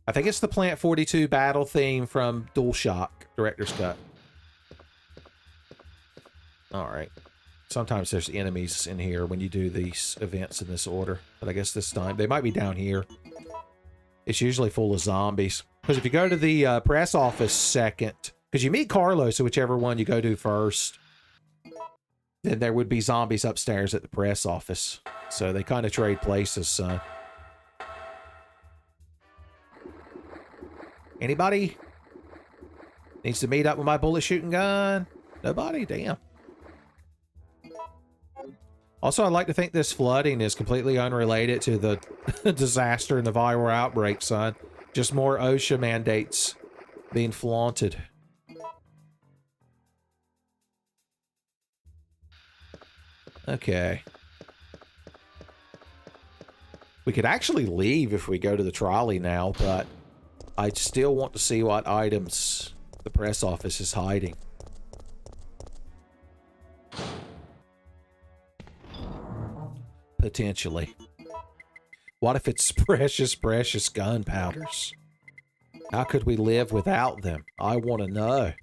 I think it's the Plant 42 battle theme from DualShock Director's Cut. Alright. Sometimes there's enemies in here when you do these events in this order. But I guess this time, they might be down here. It's usually full of zombies. Because if you go to the press office second, Because you meet Carlos, so whichever one you go to first, then there would be zombies upstairs at the press office. So they kind of trade places, son. Anybody needs to meet up with my bullet shooting gun? Nobody? Damn. Also, I'd like to think this flooding is completely unrelated to the disaster and the viral outbreak, son. Just more OSHA mandates being flaunted. Okay. We could actually leave if we go to the trolley now, but I still want to see what items the press office is hiding. Potentially. What if it's precious, precious gunpowders? How could we live without them? I want to know.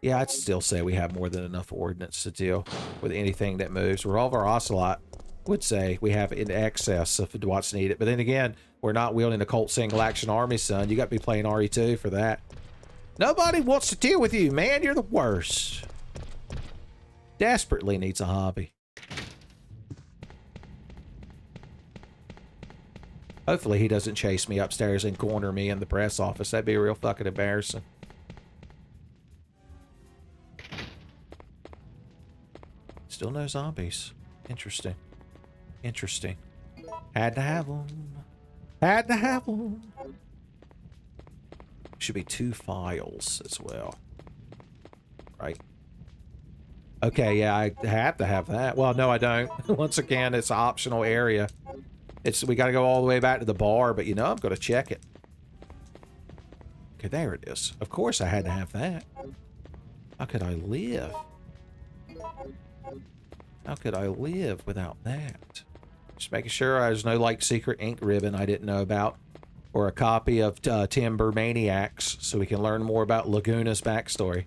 Yeah, I'd still say we have more than enough ordnance to deal with anything that moves. Revolver Ocelot would say we have in excess of what's needed. But then again, we're not wielding a Colt single action army, son. You got to be playing RE2 for that. Nobody wants to deal with you, man. You're the worst. Desperately needs a hobby. Hopefully he doesn't chase me upstairs and corner me in the press office. That'd be real fucking embarrassing. Still no zombies. Interesting. Interesting. Had to have them. Had to have them. Should be 2 files as well. Right. Okay, yeah, I have to have that. Well, no, I don't. Once again, it's an optional area. We got to go all the way back to the bar, but you know, I'm going to check it. Okay, there it is. Of course I had to have that. How could I live? How could I live without that? Just making sure there's no, like, secret ink ribbon I didn't know about. Or a copy of Timber Maniacs, so we can learn more about Laguna's backstory.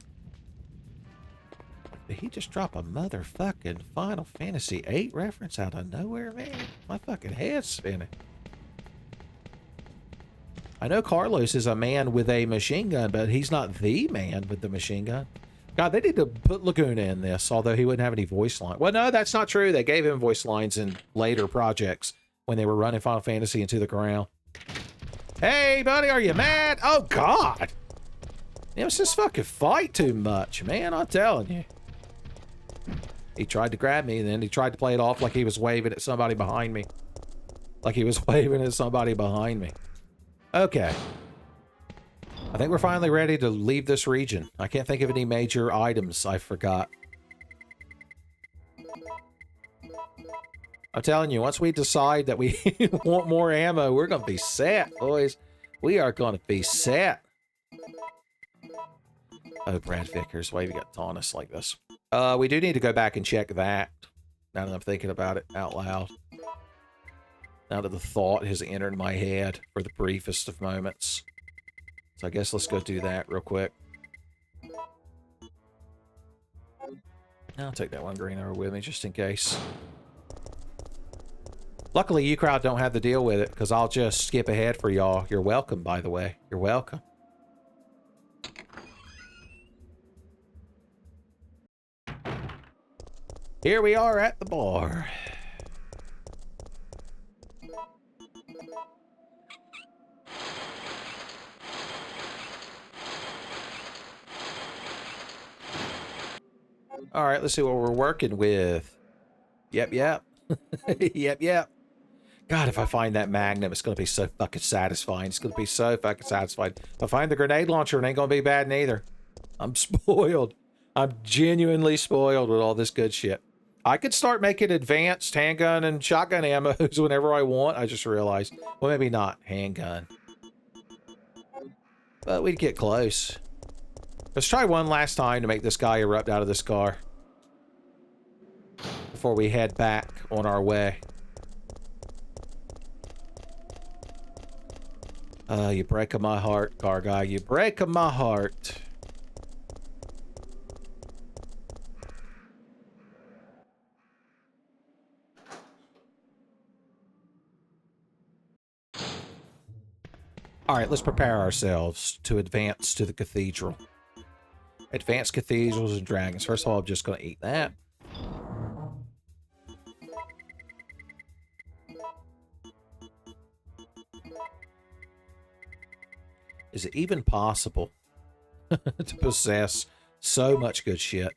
Did he just drop a motherfucking Final Fantasy VIII reference out of nowhere, man? My fucking head's spinning. I know Carlos is a man with a machine gun, but he's not the man with the machine gun. God, they need to put Laguna in this, although he wouldn't have any voice lines. Well, no, that's not true. They gave him voice lines in later projects when they were running Final Fantasy into the ground. Hey, buddy, are you mad? Oh, God. It was just fucking fight too much, man. I'm telling you. He tried to grab me, and then he tried to play it off like he was waving at somebody behind me. Like he was waving at somebody behind me. Okay. I think we're finally ready to leave this region. I can't think of any major items I forgot. I'm telling you, once we decide that we want more ammo, we're going to be set, boys. We are going to be set. Oh, Brad Vickers, why have you got to taunt us like this? We do need to go back and check that. Now that I'm thinking about it out loud. Now that the thought has entered my head for the briefest of moments. So I guess let's go do that real quick. I'll take that one green arrow with me just in case. Luckily, you crowd don't have to deal with it because I'll just skip ahead for y'all. You're welcome, by the way. You're welcome. Here we are at the bar. All right, let's see what we're working with. Yep. Yep. God, if I find that Magnum, it's going to be so fucking satisfying. It's going to be so fucking satisfying. If I find the grenade launcher, it ain't going to be bad neither. I'm spoiled. I'm genuinely spoiled with all this good shit. I could start making advanced handgun and shotgun ammos whenever I want. I just realized. Well, maybe not handgun. But we'd get close. Let's try one last time to make this guy erupt out of this car. Before we head back on our way. You're breaking my heart, car guy. You're breaking my heart. All right, let's prepare ourselves to advance to the cathedral. Advanced cathedrals and dragons. First of all, I'm just going to eat that. Is it even possible to possess so much good shit?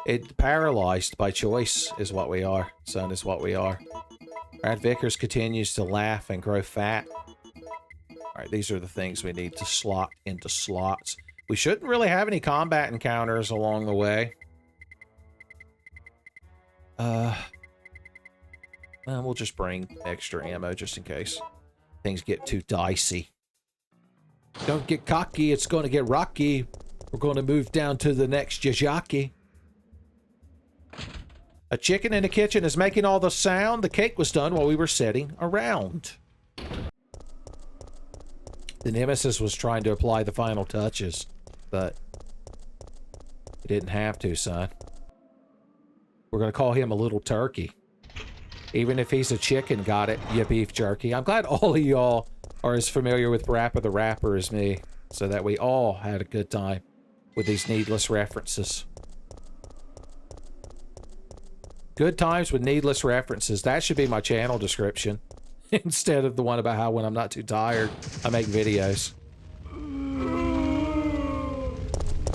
It paralyzed by choice is what we are, son, is what we are. Brad Vickers continues to laugh and grow fat. All right, these are the things we need to slot into slots. We shouldn't really have any combat encounters along the way. Well, we'll just bring extra ammo just in case things get too dicey. Don't get cocky, it's going to get rocky. We're going to move down to the next Jajaki. A chicken in the kitchen is making all the sound. The cake was done while we were sitting around. The Nemesis was trying to apply the final touches, but he didn't have to, son. We're going to call him a little turkey. Even if he's a chicken, got it, you beef jerky. I'm glad all of y'all are as familiar with Rapper the Rapper as me, so that we all had a good time with these needless references. Good times with needless references. That should be my channel description. Instead of the one about how when I'm not too tired, I make videos.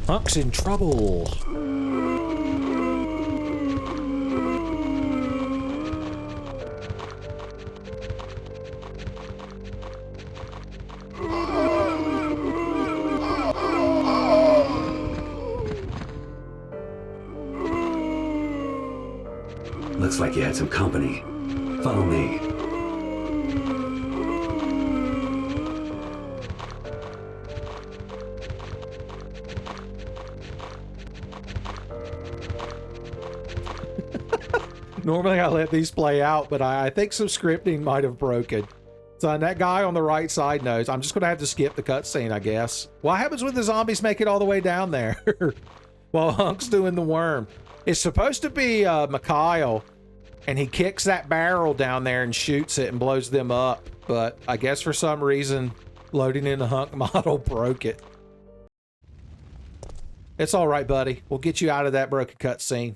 Hunk's in trouble. Looks like you had some company. Follow me. Normally I let these play out, but I think some scripting might have broken. So that guy on the right side knows. I'm just going to have to skip the cutscene, I guess. What happens when the zombies make it all the way down there? While Hunk's doing the worm. It's supposed to be Mikhail, and he kicks that barrel down there and shoots it and blows them up. But I guess for some reason, loading in the Hunk model broke it. It's all right, buddy. We'll get you out of that broken cutscene.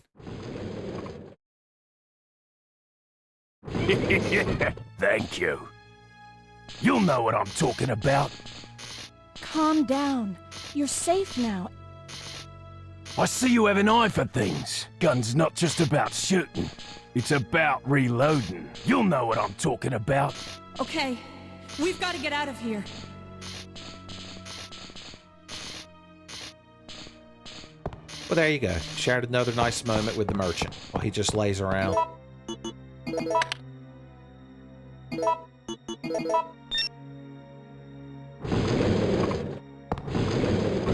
Thank you. You'll know what I'm talking about. Calm down. You're safe now. I see you have an eye for things. Gun's not just about shooting. It's about reloading. You'll know what I'm talking about. Okay, we've got to get out of here. Well, there you go. Shared another nice moment with the merchant while he just lays around.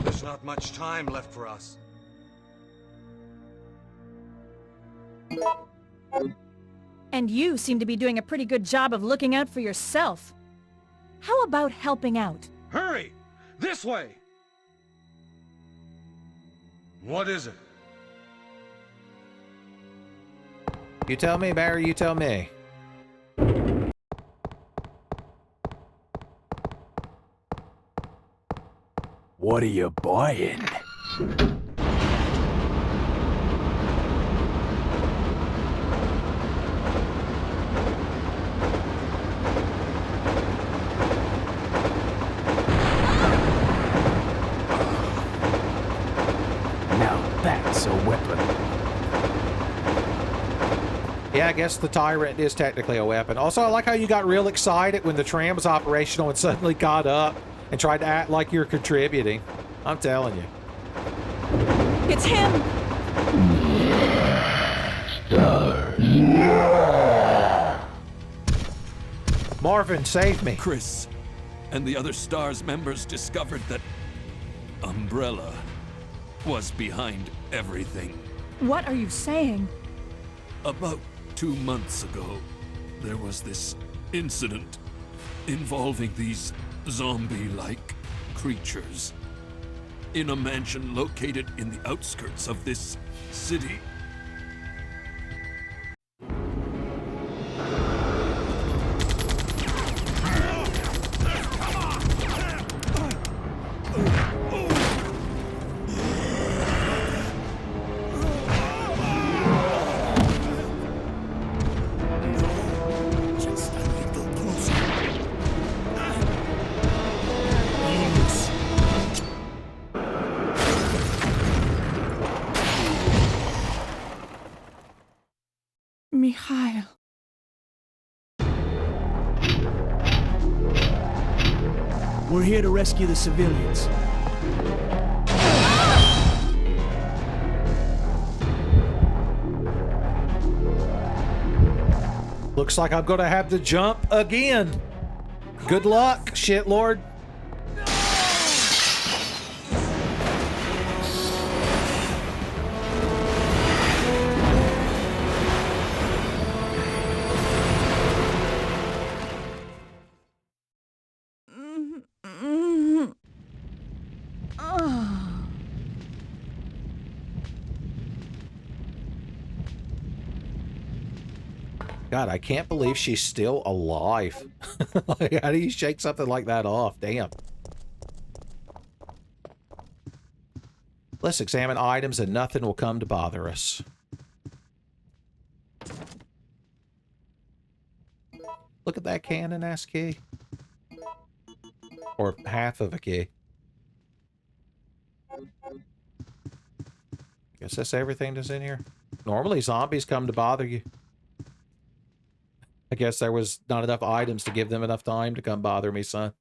There's not much time left for us. And you seem to be doing a pretty good job of looking out for yourself. How about helping out? Hurry! This way! What is it? You tell me, Barry, you tell me. What are you buying? Now that's a weapon. Yeah, I guess the Tyrant is technically a weapon. Also, I like how you got real excited when the tram was operational and suddenly got up and tried to act like you're contributing. I'm telling you. It's him! Marvin, save me. Chris and the other S.T.A.R.S members discovered that Umbrella was behind everything. What are you saying? About 2 months ago, there was this incident involving these zombie-like creatures in a mansion located in the outskirts of this city. We're here to rescue the civilians. Looks like I'm gonna have to jump again. Good luck, shitlord. God, I can't believe she's still alive. Like, how do you shake something like that off? Damn. Let's examine items and nothing will come to bother us. Look at that cannon-ass key. Or half of a key. Guess that's everything that's in here. Normally zombies come to bother you. I guess there was not enough items to give them enough time to come bother me, son.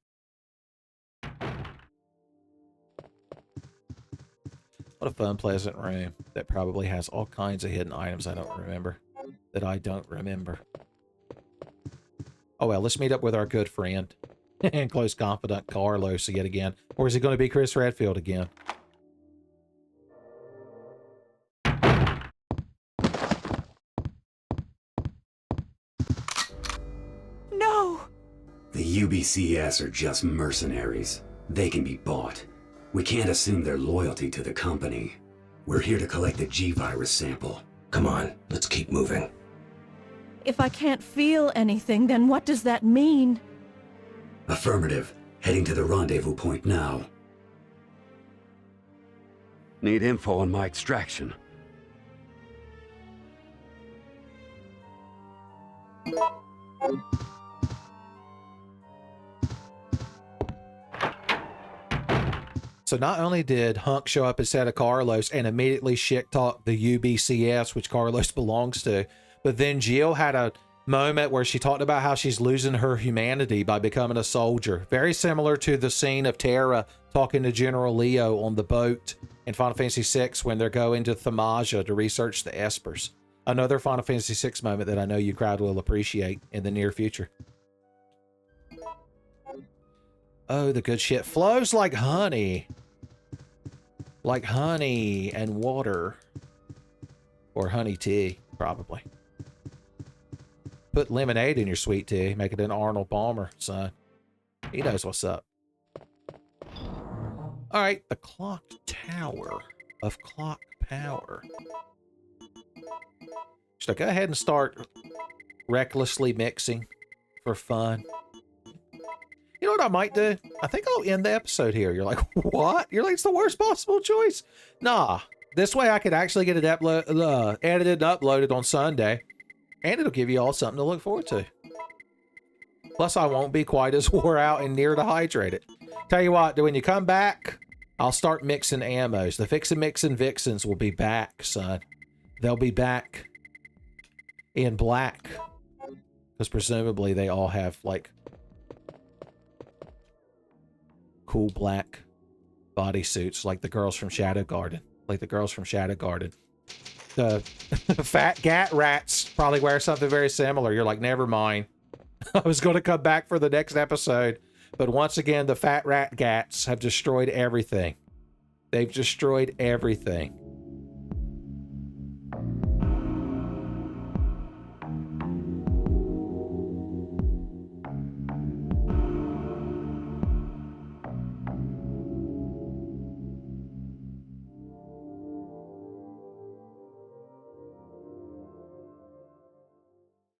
What a fun, pleasant room that probably has all kinds of hidden items I don't remember. Oh well, let's meet up with our good friend and close confidant Carlos yet again. Or is it going to be Chris Redfield again? No! The UBCS are just mercenaries. They can be bought. We can't assume their loyalty to the company. We're here to collect the G-Virus sample. Come on, let's keep moving. If I can't feel anything, then what does that mean? Affirmative. Heading to the rendezvous point now. Need info on my extraction. So not only did Hunk show up instead of Carlos and immediately shit-talk the UBCS, which Carlos belongs to, but then Jill had a moment where she talked about how she's losing her humanity by becoming a soldier. Very similar to the scene of Tara talking to General Leo on the boat in Final Fantasy VI when they're going to Thamaja to research the Espers. Another Final Fantasy VI moment that I know you crowd will appreciate in the near future. Oh, the good shit flows like honey. Like honey and water. Or honey tea, probably. Put lemonade in your sweet tea. Make it an Arnold Palmer, son. He knows what's up. Alright, the clock tower of clock power. Should I go ahead and start recklessly mixing for fun? You know what I might do? I think I'll end the episode here. You're like, what? You're like, it's the worst possible choice. Nah. This way I could actually get it edited and uploaded on Sunday. And it'll give you all something to look forward to. Plus, I won't be quite as wore out and near dehydrated. Tell you what, when you come back, I'll start mixing ammos. The Fix and Mixin' Vixens will be back, son. They'll be back in black. Because presumably they all have, like, cool black bodysuits like the girls from Shadow Garden. The fat gat rats probably wear something very similar. You're like, never mind. I was going to come back for the next episode. But once again, the fat rat gats have destroyed everything. They've destroyed everything.